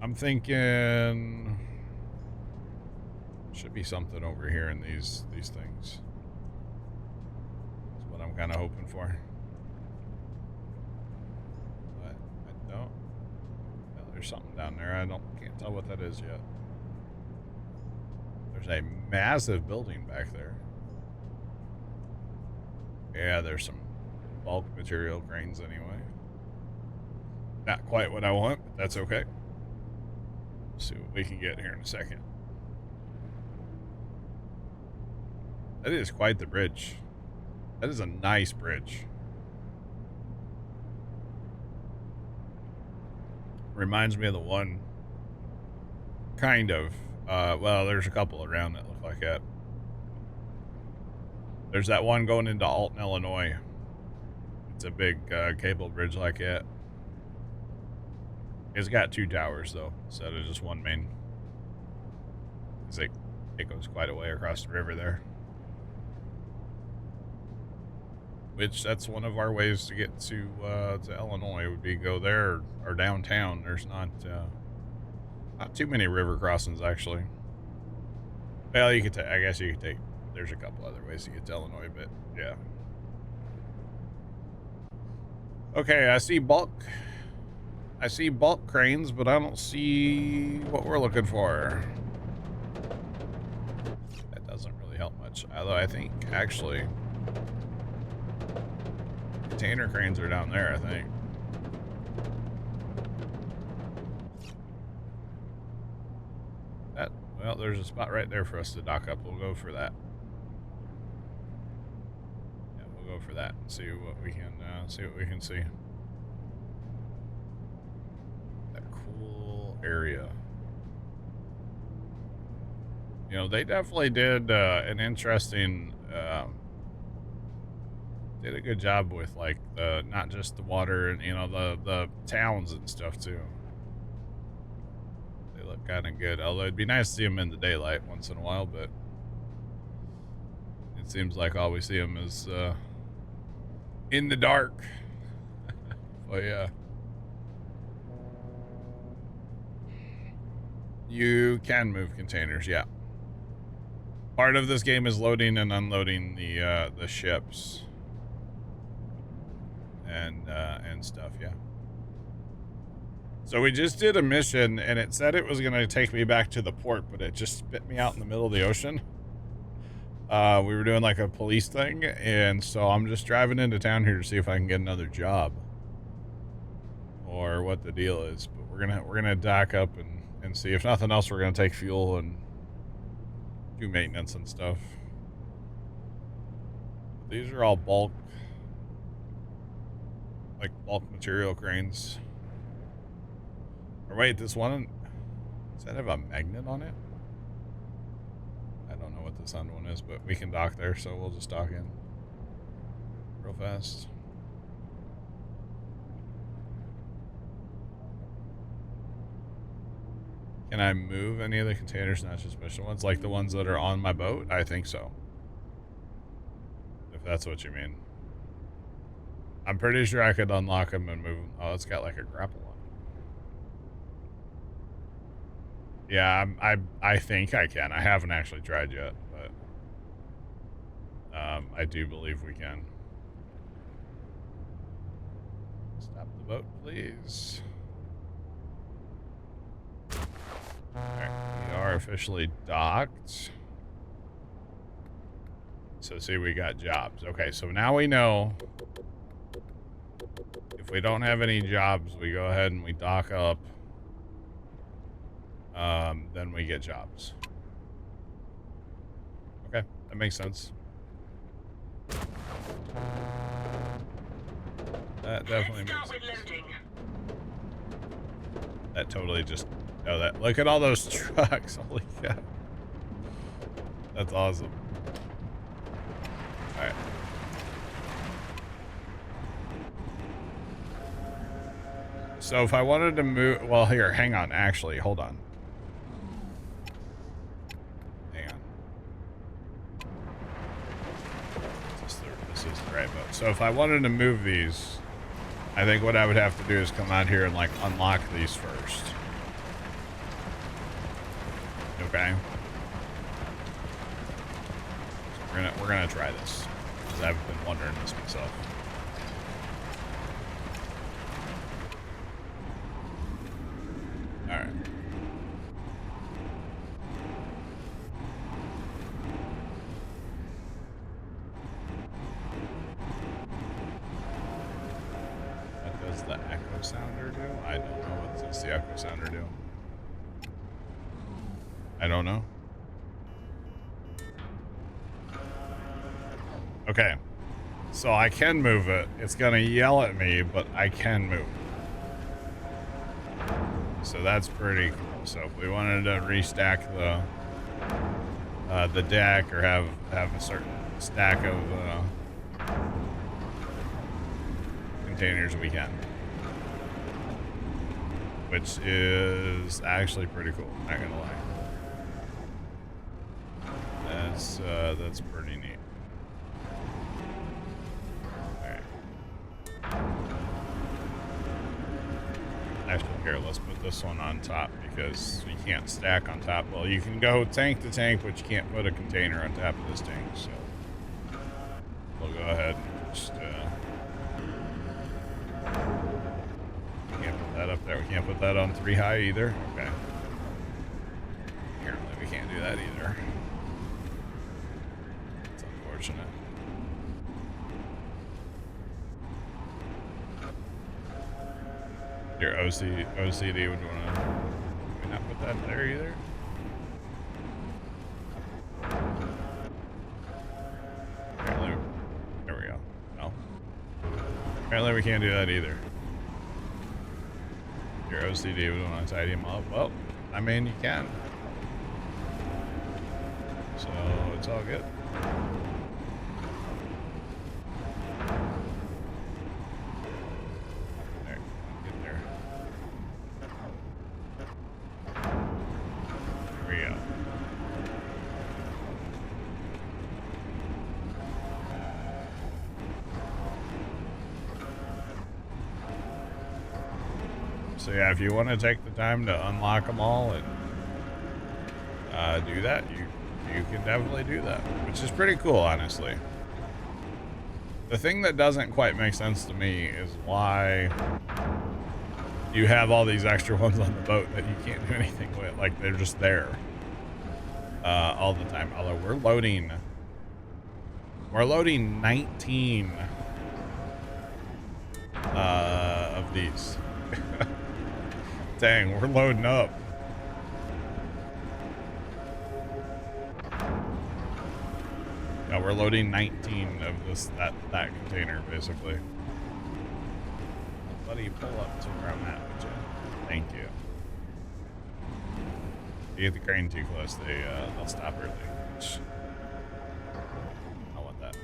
I'm thinking should be something over here in these things. That's what I'm kind of hoping for. But I don't. Well, there's something down there. Can't tell what that is yet. There's a massive building back there. Yeah, there's some bulk material cranes anyway. Not quite what I want, but that's okay. See what we can get here in a second. That is quite the bridge. That is a nice bridge. Reminds me of the one, kind of. Well, there's a couple around that look like that. There's that one going into Alton, Illinois. It's a big cable bridge like that. It's got 2 towers, though, instead of just one main. It goes quite a way across the river there. Which, that's one of our ways to get to Illinois, would be go there or downtown. There's not too many river crossings, actually. Well, you could take, I guess you could take, there's a couple other ways to get to Illinois, but yeah. Okay, I see bulk cranes, but I don't see what we're looking for. That doesn't really help much. Although I think, actually, container cranes are down there, I think. Well, there's a spot right there for us to dock up. We'll go for that. Yeah, we'll go for that and see what we can see. That cool area. You know, they definitely did an interesting, did a good job with like not just the water and, you know, the towns and stuff too. Look kind of good, although it'd be nice to see them in the daylight once in a while, but it seems like all we see them is in the dark. But yeah, you can move containers. Yeah, part of this game is loading and unloading the ships and stuff. Yeah. So we just did a mission, and it said it was going to take me back to the port, but it just spit me out in the middle of the ocean. We were doing like a police thing, and so I'm just driving into town here to see if I can get another job or what the deal is. But we're gonna dock up and see. If nothing else, we're gonna take fuel and do maintenance and stuff. These are all bulk material cranes. Or wait, this one, does that have a magnet on it? I don't know what this other one is, but we can dock there, so we'll just dock in real fast. Can I move any of the containers, not just special ones, like the ones that are on my boat? I think so. If that's what you mean. I'm pretty sure I could unlock them and move them. Oh, it's got like a grapple on it. Yeah, I think I can. I haven't actually tried yet, but I do believe we can. Stop the boat, please. All right, we are officially docked. So see, we got jobs. Okay, so now we know if we don't have any jobs, we go ahead and we dock up. Then we get jobs. Okay, that makes sense. That definitely makes sense. That totally just... Oh, that... Look at all those trucks. Holy cow. That's awesome. Alright. So if I wanted to move... Well, here, hang on. Actually, hold on. Hang on. This is the right boat. So if I wanted to move these, I think what I would have to do is come out here and, like, unlock these first. Okay. So we're gonna try this, because I've been wondering this myself. All right. What does the echo sounder do? I don't know. What does the echo sounder do? I don't know. Okay. So I can move it. It's gonna yell at me, but I can move. So that's pretty cool. So if we wanted to restack the deck or have a certain stack of containers, we can. Which is actually pretty cool, not gonna lie. That's pretty neat. Actually, here, let's put this one on top because we can't stack on top. Well, you can go tank to tank, but you can't put a container on top of this tank. So we'll go ahead and just can't put that up there. We can't put that on 3 high either. Okay. Apparently, we can't do that either. It's unfortunate. Your OCD would want to... Can we not put that there either? Apparently... There we go. No. Apparently we can't do that either. Your OCD would want to tidy them up. Well, I mean, you can. So, it's all good. So yeah, if you want to take the time to unlock them all and do that, you can definitely do that, which is pretty cool, honestly. The thing that doesn't quite make sense to me is why you have all these extra ones on the boat that you can't do anything with. Like, they're just there all the time. Although we're loading 19 of these. Dang, we're loading up. Yeah, we're loading 19 of that container, basically. Buddy, pull up to where I'm at, would you? Thank you. If you get the crane too close, they'll stop early. Which, I want that.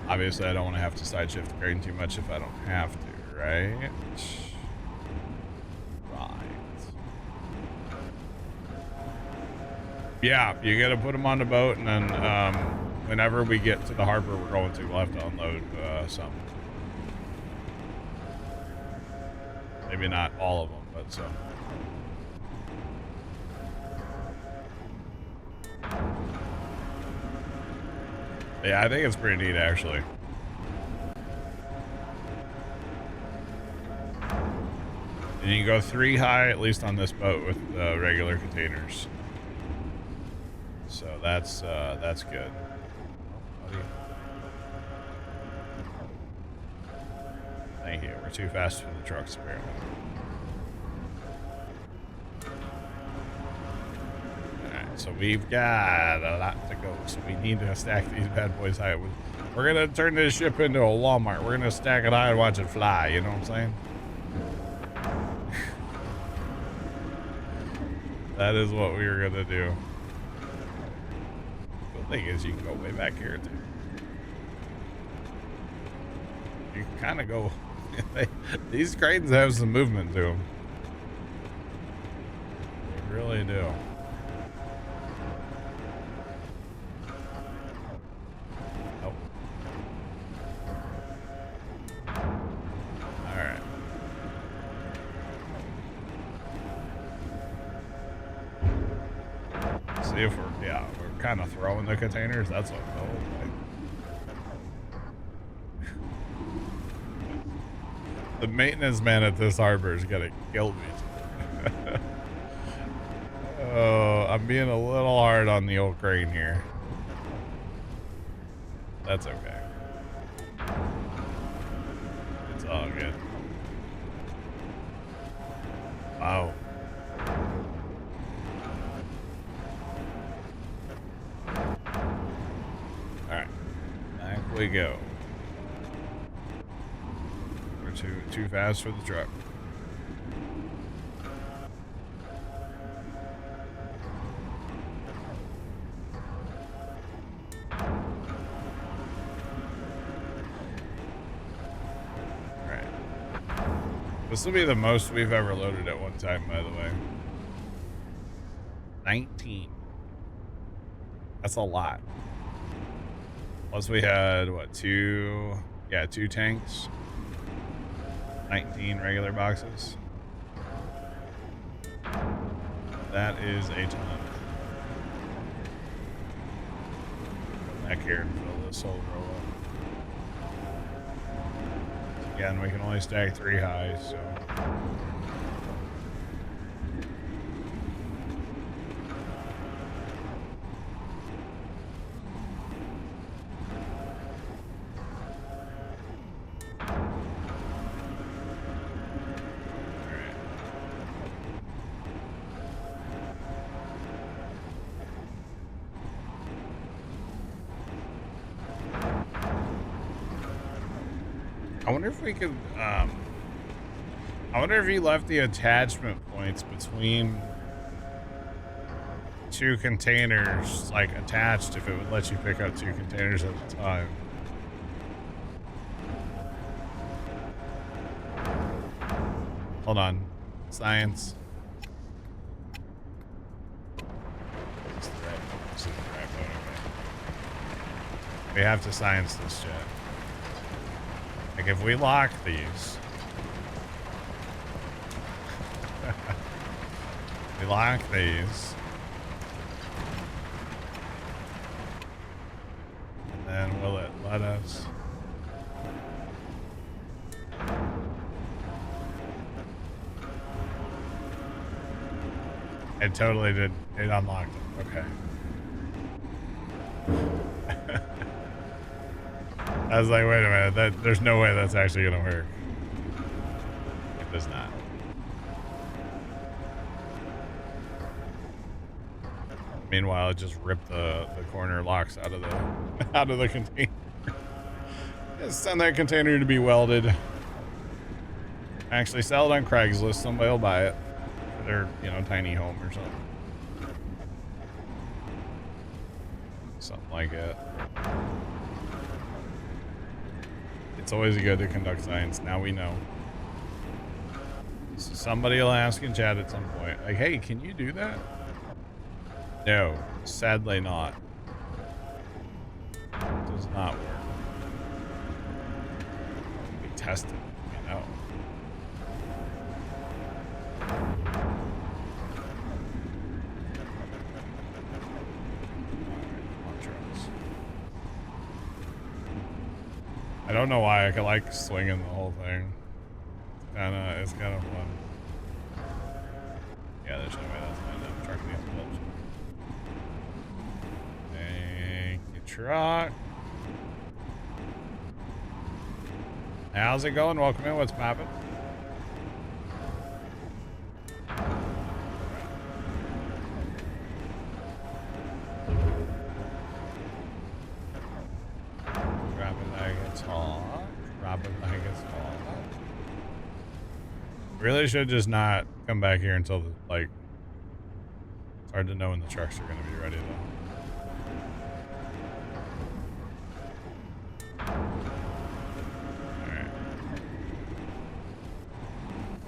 Obviously, I don't want to have to side shift the crane too much if I don't have to, right? Right. Yeah, you gotta put them on the boat, and then whenever we get to the harbor we're going to, we'll have to unload some. Maybe not all of them, but some. Yeah, I think it's pretty neat, actually. And you can go 3 high, at least on this boat, with regular containers. So that's good. Buddy. Thank you. We're too fast for the trucks, apparently. Alright, so we've got a lot to go. So we need to stack these bad boys high. We're going to turn this ship into a Walmart. We're going to stack it high and watch it fly. You know what I'm saying? That is what we were going to do. The thing is, you can go way back here, too. You can kind of go... These cranes have some movement to them. They really do. Oh. Alright. See if we're kind of throwing the containers. That's what the whole thing. The maintenance man at this harbor is gonna kill me. Oh, I'm being a little hard on the old crane here. That's okay. It's all good. Wow. Alright. Back we go. Too fast for the truck. Right. This will be the most we've ever loaded at one time, by the way. 19. That's a lot. Plus we had, what, two tanks. 19 regular boxes. That is a ton. Go back here and fill this whole row up. Again, we can only stack 3 high, so. I wonder if we could, I wonder if you left the attachment points between 2 containers, like, attached, if it would let you pick up 2 containers at a time. Hold on. Science. This is the right one, okay. We have to science this jet. Like, if we lock these, we lock these, and then will it let us? It totally did. It unlocked it. Okay. I was like, wait a minute, there's no way that's actually gonna work. It does not. Meanwhile, it just ripped the corner locks out of the container. Just send that container to be welded. Actually, sell it on Craigslist. Somebody will buy it for their, tiny home or something. Something like it. It's always good to conduct science. Now we know. So somebody will ask in chat at some point, like, hey, can you do that? No, sadly not. It does not work. We tested, I don't know why I like swinging the whole thing. It's kind of fun. Yeah, there's no way that's not enough. Truck needs truck. How's it going? Welcome in. What's poppin'? Drop it like it's hot. Drop it like it's hot. Really should just not come back here until the, like, it's hard to know when the trucks are going to be ready though. Alright.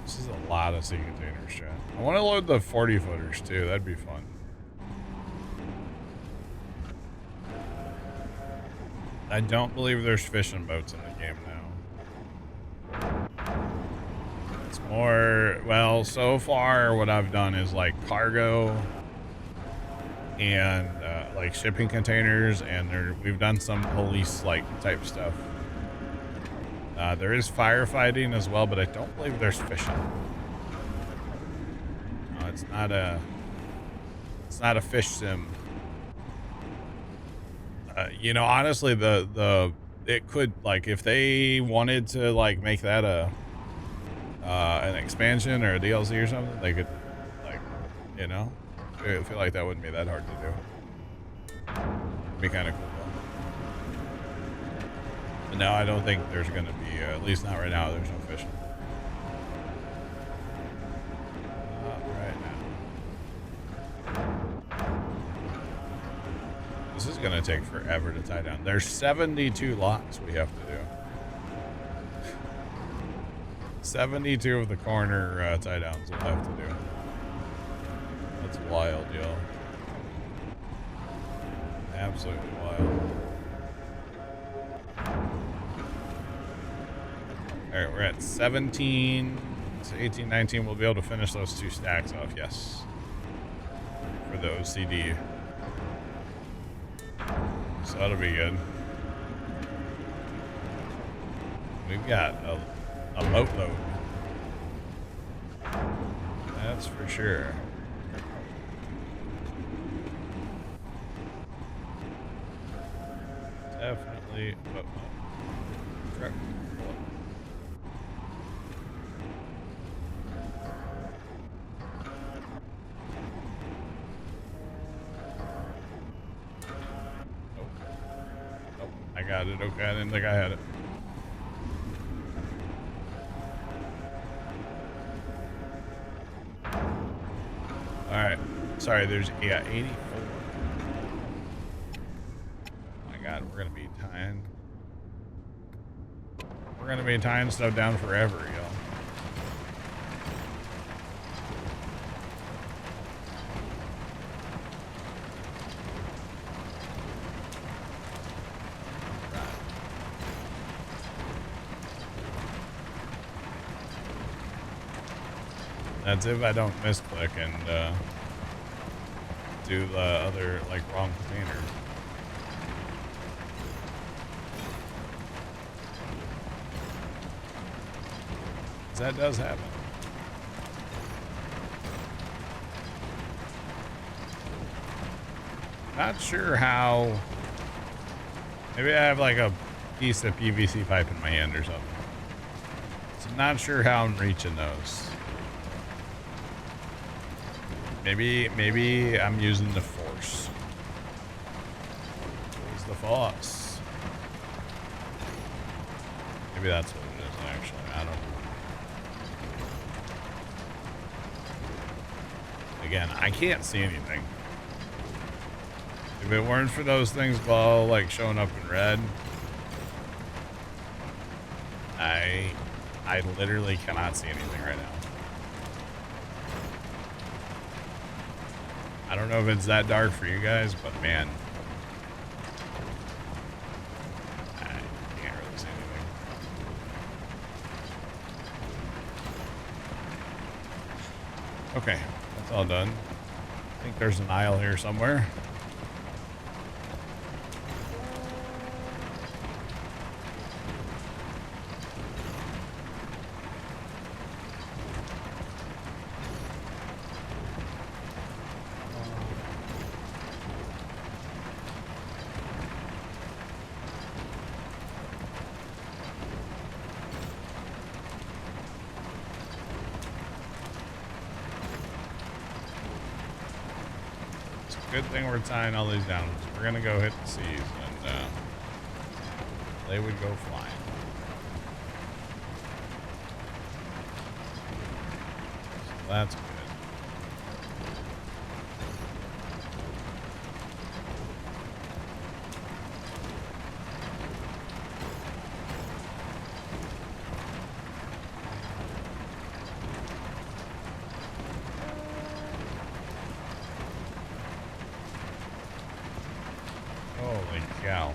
This is a lot of sea containers, chat. I want to load the 40 footers too. That'd be fun. I don't believe there's fishing boats in the game now. It's more, well, so far what I've done is like cargo and like shipping containers, and we've done some police like type stuff. There is firefighting as well, but I don't believe there's fishing. No, it's not a fish sim. You know, honestly, it could, like, if they wanted to like make that an expansion or a DLC or something, they could, like, you know, I feel like that wouldn't be that hard to do. It'd be kind of cool though. But no, I don't think there's gonna be, at least not right now, there's no fishing. Not right now. This is gonna take forever to tie down. There's 72 locks we have to do. 72 of the corner tie downs we'll have to do. That's wild, yo. Absolutely wild. Alright, we're at 17. So 18, 19, we'll be able to finish those 2 stacks off, yes. For the OCD. So that'll be good. We've got a boatload. That's for sure. Definitely boatload. Truck. I got it. Okay, I didn't think I had it. Alright. Sorry, there's, yeah, 84. Oh my god, we're gonna be tying. We're gonna be tying stuff down forever, y'all. That's if I don't misclick and do the other, like, wrong container. 'Cause that does happen. Not sure how. Maybe I have like a piece of PVC pipe in my hand or something. So I'm not sure how I'm reaching those. Maybe I'm using the force. Use the force. Maybe that's what it is actually. I don't know. Again, I can't see anything. If it weren't for those things glow, like showing up in red, I literally cannot see anything right now. I don't know if it's that dark for you guys, but man, I can't really see anything. Okay, that's all done. I think there's an aisle here somewhere. Good thing we're tying all these down. We're gonna go hit the seas, and they would go flying. So that's good. Holy cow.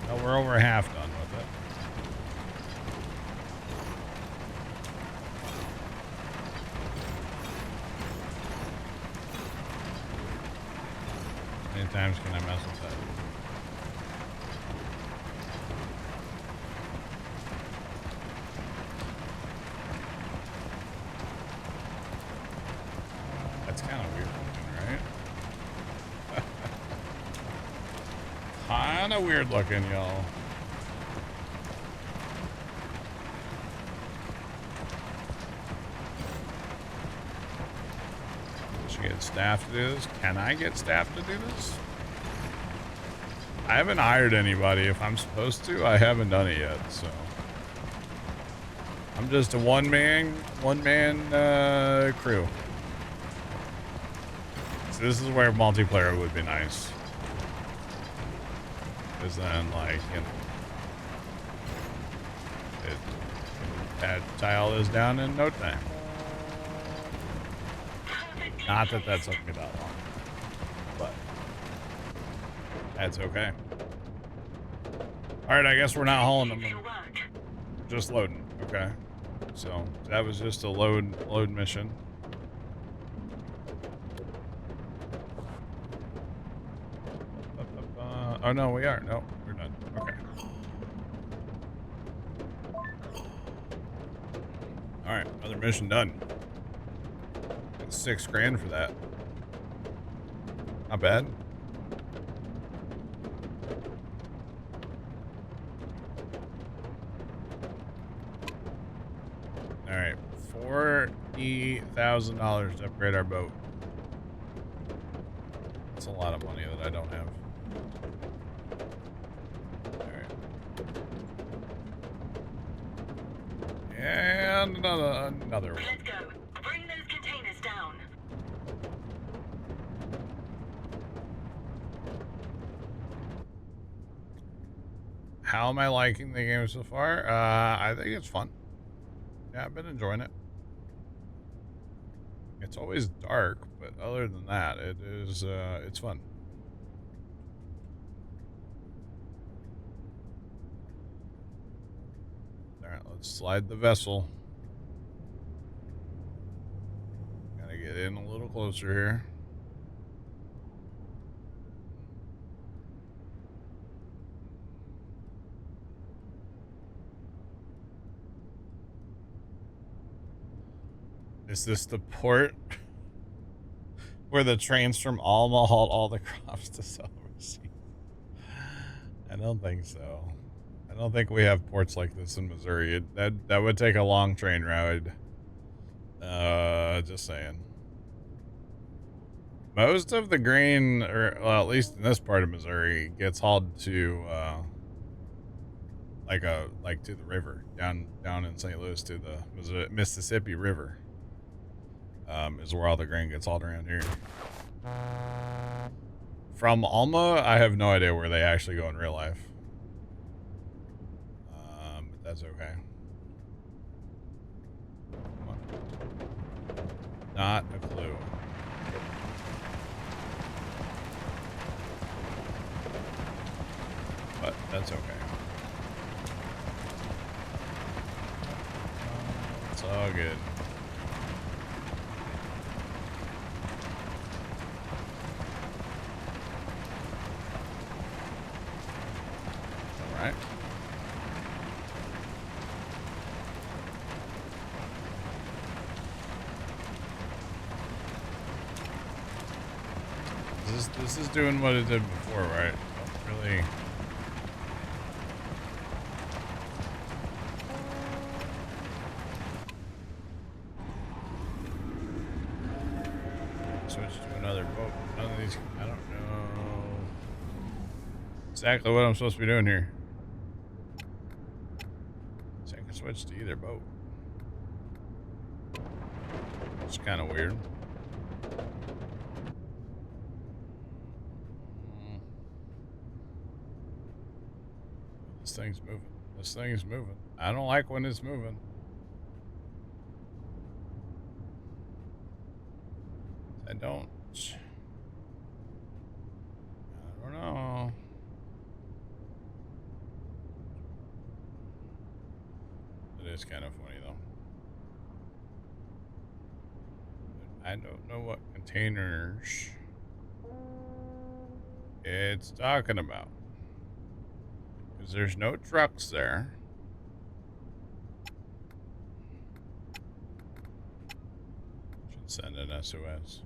Well, we're over half done with it. How many times can I mess with that? That's kind of weird looking, right? Kind of weird looking, y'all. Should get staff to do this. Can I get staff to do this? I haven't hired anybody. If I'm supposed to, I haven't done it yet, so I'm just a one-man crew. So this is where multiplayer would be nice. Because then, like, you know, I'd tie all this down in no time. Not that that took me that long, but that's okay. All right, I guess we're not hauling them. We're just loading. Okay, so that was just a load mission. Oh no, we are. No, we're done. Okay. All right, another mission done. Got $6 grand for that. Not bad. All right, $40,000 to upgrade our boat. That's a lot of money that I don't have. And another one. Let's go. Bring those containers down. How am I liking the game so far? I think it's fun. Yeah, I've been enjoying it. It's always dark, but other than that, it is it's fun. Alright, let's slide the vessel. Gotta get in a little closer here. Is this the port where the trains from Alma hauled all the crops to sell overseas? I don't think so. I don't think we have ports like this in Missouri. That would take a long train ride. Just saying. Most of the grain, or well, at least in this part of Missouri, gets hauled to like to the river down in St. Louis to the Mississippi River. Is where all the grain gets hauled around here. From Alma, I have no idea where they actually go in real life. But that's okay. Come on. Not a clue. But that's okay. It's all good. Right. This is doing what it did before, right? Don't really. switch to another boat. None of these, I don't know exactly what I'm supposed to be doing here. So I can switch to either boat. It's kind of weird. This thing's moving. This thing's moving. I don't like when it's moving. I don't know. It is kind of funny though. I don't know what containers it's talking about. Because there's no trucks there. Should send an SOS.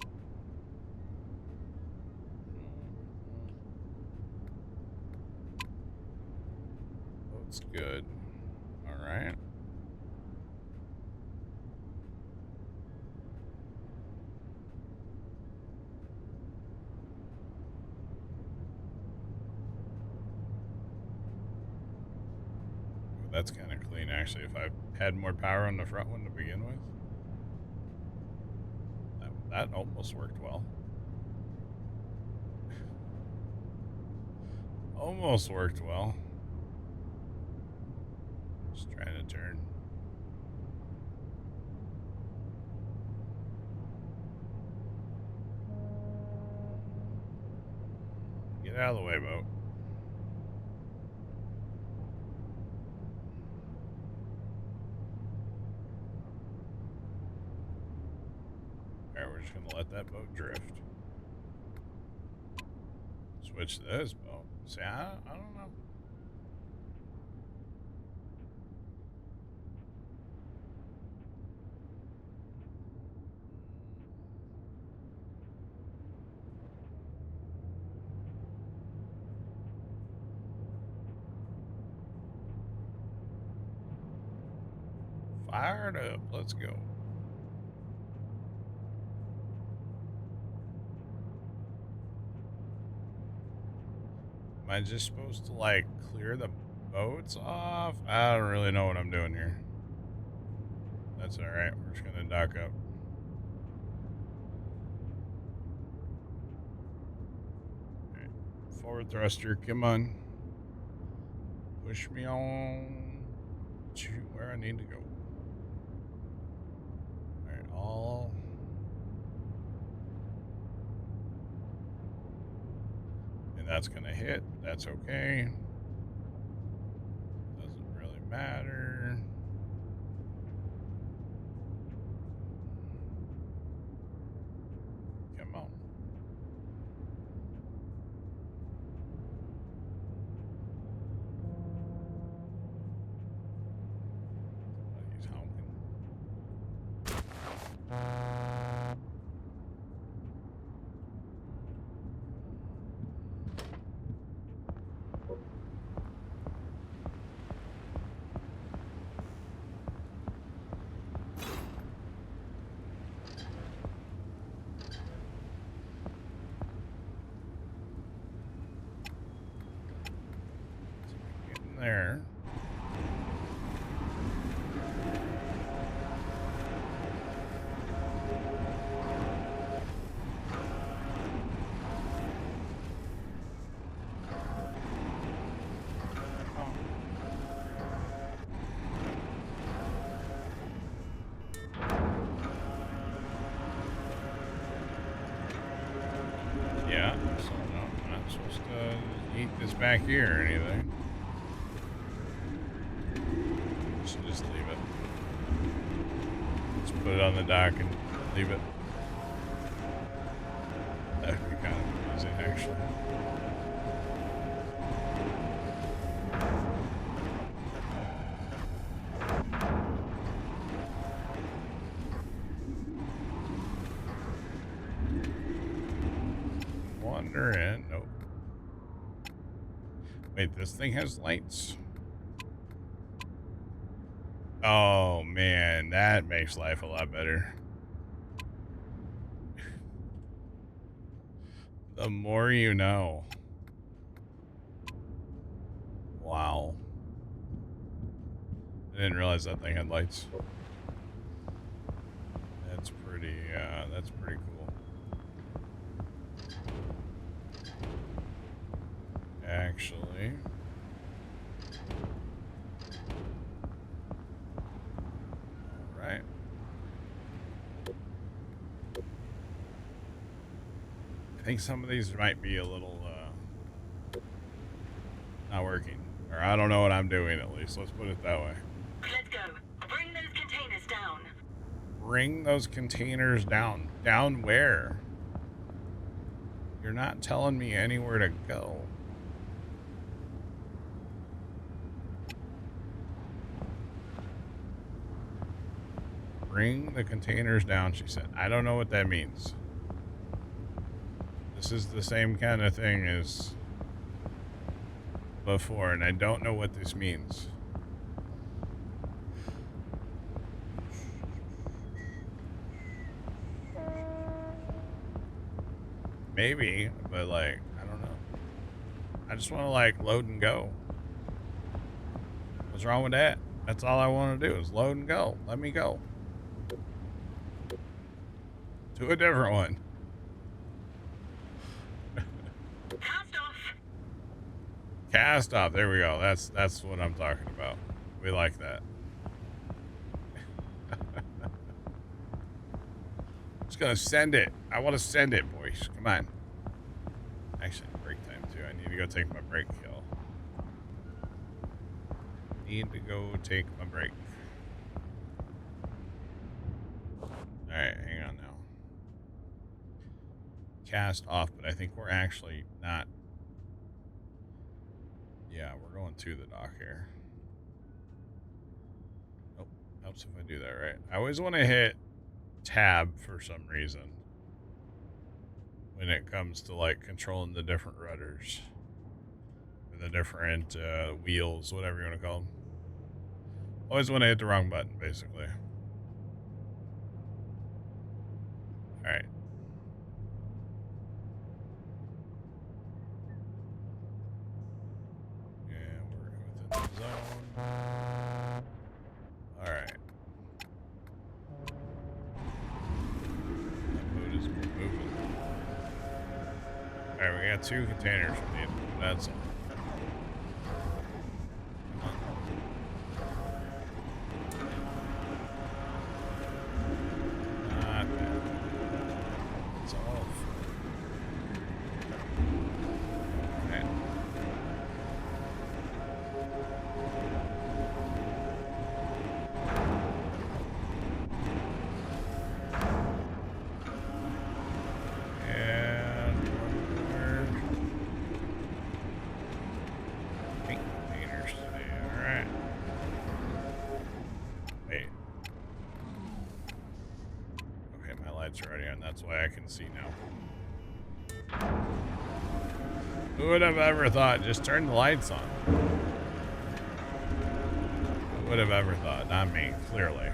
Boat's good. Alright. That's kind of clean, actually. If I had more power on the front one to begin with, that almost worked well. Almost worked well. Just trying to turn. Get out of the way, boat. Alright, we're just gonna let that boat drift. Switch to this boat. See, I don't know. Fired up. Let's go. Am I just supposed to, like, clear the boats off? I don't really know what I'm doing here. That's alright. We're just going to dock up. Right. Forward thruster. Come on. Push me on to where I need to go. Alright, all... That's gonna hit. That's okay. Doesn't really matter. Come on. He's honking. There. Yeah, so no, I'm not supposed to eat this back here or anything. Just leave it. Just put it on the dock and leave it. That would be kind of amusing, actually. Wander in. Nope. Wait, this thing has lights? Oh, man, that makes life a lot better. The more you know. Wow. I didn't realize that thing had lights. That's pretty cool. Actually. Alright. I think some of these might be a little, not working. Or I don't know what I'm doing, at least. Let's put it that way. Let's go. Bring those containers down. Bring those containers down. Down where? You're not telling me anywhere to go. Bring the containers down, she said. I don't know what that means. This is the same kind of thing as before, and I don't know what this means. Maybe, but like, I don't know. I just want to like load and go. What's wrong with that? That's all I want to do is load and go. Let me go. To a different one. Cast off. Cast off. There we go. That's what I'm talking about. We like that. Just gonna send it. I want to send it, boys. Come on. Actually, break time too. I need to go take my break, y'all. Need to go take my break. Alright, hang on now. Cast off, but I think we're actually not. Yeah, we're going to the dock here. Oh, helps if I do that right. I always want to hit tab for some reason when it comes to like controlling the different rudders or the different wheels, whatever you want to call them. Always want to hit the wrong button, basically. All right. Yeah, we're within the zone. All right. Alright, we got 2 containers we need. That's all. Not bad. It's all full. Alright. Already on. That's why I can see now. Who would have ever thought? Just turn the lights on. Who would have ever thought? Not me, clearly.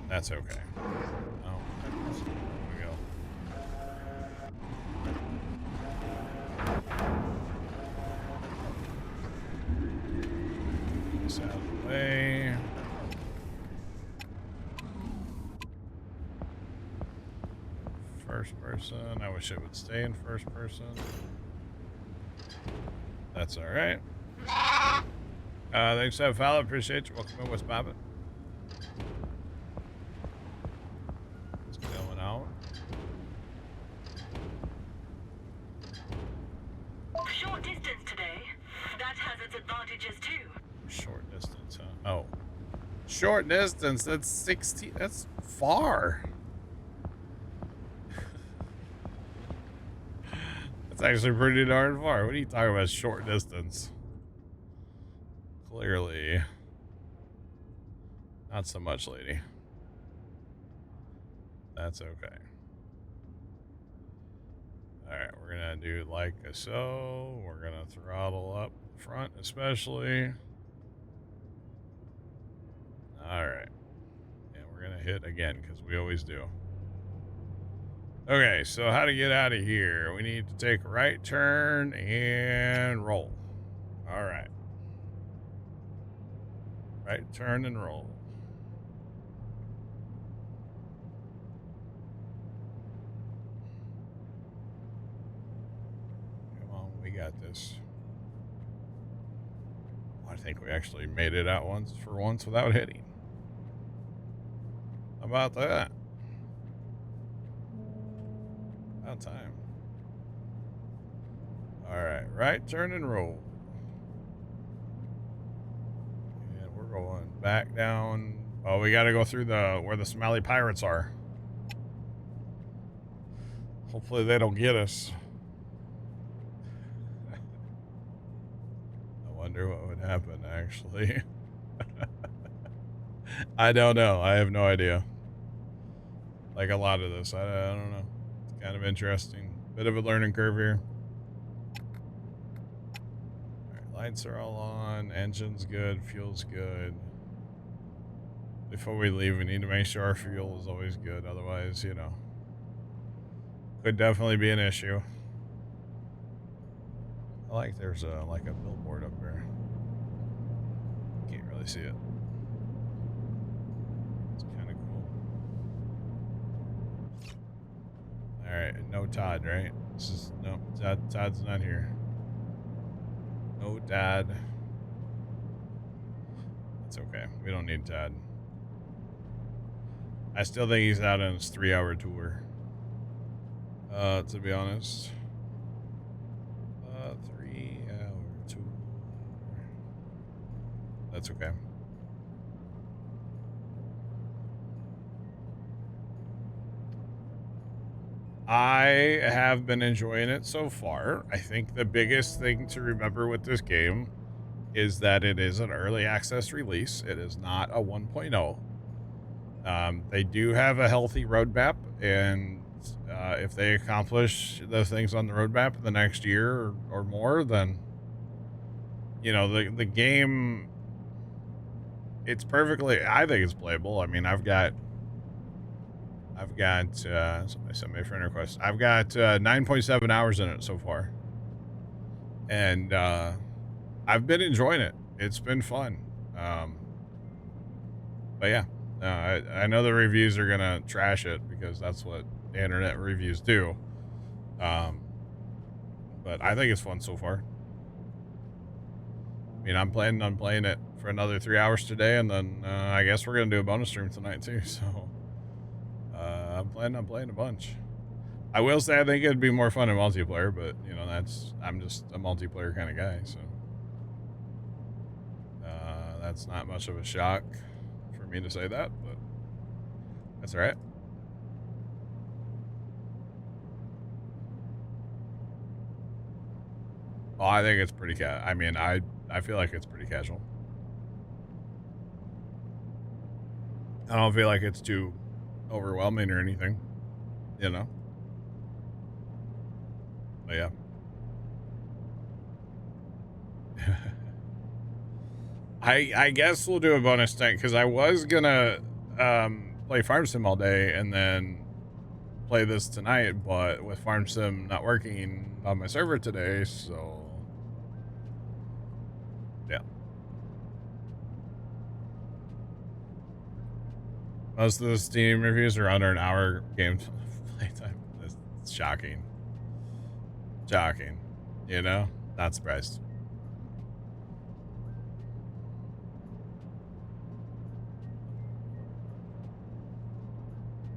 That's okay. Oh, there we go. This out of the way. First person. I wish it would stay in first person. That's all right. Thanks for follow. Appreciate you. Welcome in. What's poppin'? What's going on? Short distance today. That has its advantages too. Short distance, huh? Oh. Short distance. That's 60. That's far. That's actually pretty darn far. What are you talking about? Short distance. Clearly. Not so much, lady. That's okay. Alright, we're gonna do like so. We're gonna throttle up front, especially. Alright. And we're gonna hit again, because we always do. Okay, so how to get out of here? We need to take a right turn and roll. All right. Right turn and roll. Come on, we got this. I think we actually made it out once without hitting. How about that? About time. All right, right turn and roll. And we're going back down. Oh, we got to go through where the smelly pirates are. Hopefully they don't get us. I wonder what would happen, actually. I don't know. I have no idea. Like a lot of this, I don't know. It's kind of interesting. Bit of a learning curve here. All right, lights are all on. Engine's good. Fuel's good. Before we leave, we need to make sure our fuel is always good. Otherwise, you know, could definitely be an issue. I like there's like a billboard up there. Can't really see it. It's kind of cool. All right, no Todd, right? This is no Todd's not here. No Todd. It's okay. We don't need Todd. I still think he's out on his 3-hour tour. To be honest. 3-hour tour. That's okay. I have been enjoying it so far. I think the biggest thing to remember with this game is that it is an early access release. It is not a 1.0. They do have a healthy roadmap, and if they accomplish the things on the roadmap in the next year or more, then you know the game. It's perfectly. I think it's playable. I mean, I've got somebody sent me a friend request. I've got 9.7 hours in it so far, and I've been enjoying it. It's been fun. But yeah. I know the reviews are gonna trash it because that's what the internet reviews do. But I think it's fun so far. I mean, I'm planning on playing it for another 3 hours today, and then I guess we're gonna do a bonus stream tonight too. So I'm planning on playing a bunch. I will say I think it'd be more fun in multiplayer, but you know I'm just a multiplayer kind of guy, so that's not much of a shock for me to say that, but that's all right. Oh, I think it's pretty I mean, I feel like it's pretty casual. I don't feel like it's too overwhelming or anything, you know? But yeah. I guess we'll do a bonus tank because I was gonna play Farm Sim all day and then play this tonight, but with Farm Sim not working on my server today, so yeah. Most of the Steam reviews are under an hour game playtime. It's shocking. Shocking. You know? Not surprised.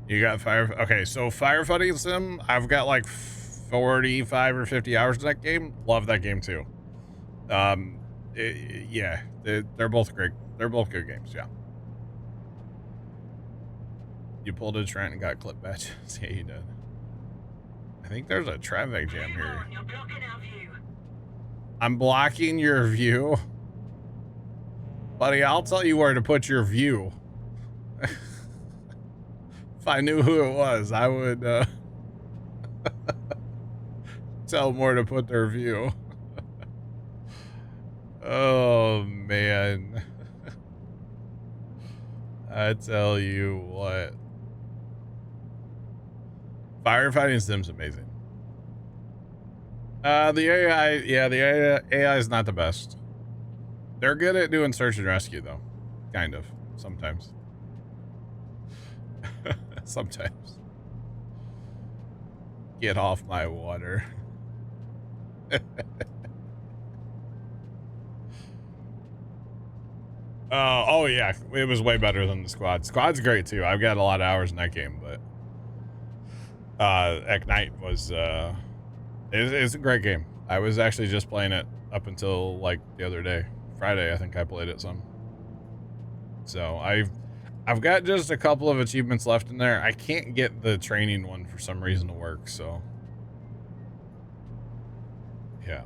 You got okay, so Firefighting Sim, I've got like 45 or 50 hours in that game. Love that game too. Yeah, they're both great. They're both good games, yeah. You pulled a Trent and got clip badges. Yeah, you did. I think there's a traffic jam here. You're blocking our view. I'm blocking your view? Buddy, I'll tell you where to put your view. If I knew who it was, I would tell them where to put their view. Oh, man. I tell you what. Firefighting sim's amazing. The AI, yeah, the AI is not the best. They're good at doing search and rescue, though. Kind of. Sometimes. Sometimes. Get off my water. Oh yeah, it was way better than the squad. Squad's great too. I've got a lot of hours in that game, but Ignite was it's a great game. I was actually just playing it up until like the other day, Friday. I think I played it some. So I've got just a couple of achievements left in there. I can't get the training one for some reason to work. So yeah.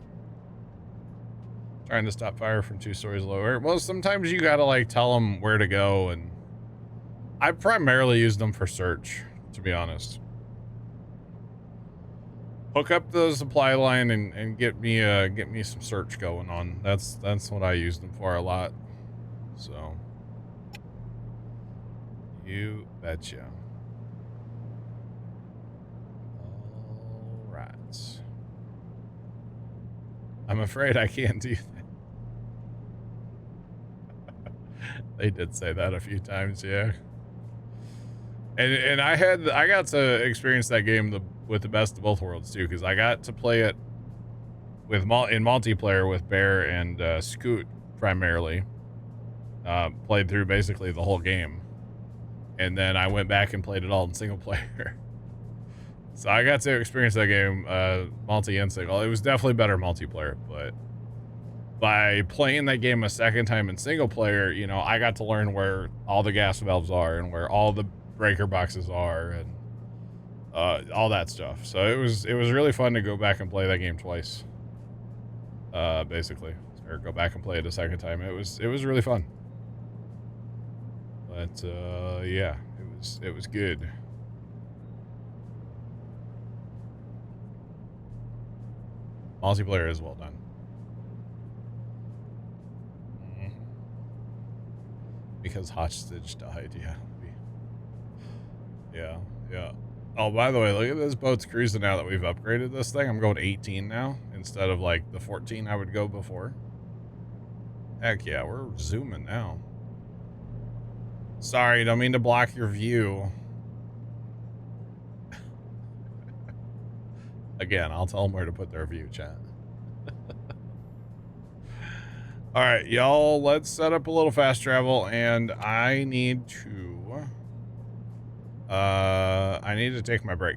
Trying to stop fire from 2 stories lower. Well, sometimes you gotta like tell them where to go, and I primarily use them for search, to be honest. Hook up the supply line and get me some search going on. That's what I use them for a lot. So you betcha. All right. I'm afraid I can't do that. They did say that a few times, yeah. And I got to experience that game with the best of both worlds too, because I got to play it with in multiplayer with Bear and Scoot primarily. Played through basically the whole game, and then I went back and played it all in single player. So I got to experience that game multi and single. It was definitely better multiplayer, but by playing that game a second time in single player, you know, I got to learn where all the gas valves are and where all the breaker boxes are and all that stuff. So it was really fun to go back and play that game twice. Basically, or go back and play it a second time. It was really fun. But yeah, it was good. Multiplayer is well done. Because Hostage died, yeah. Oh, by the way, look at this boat's cruising now that we've upgraded this thing. I'm going 18 now instead of like the 14 I would go before. Heck yeah, we're zooming now. Sorry, don't mean to block your view. Again, I'll tell them where to put their view, chat. All right, y'all, let's set up a little fast travel, and I need to take my break.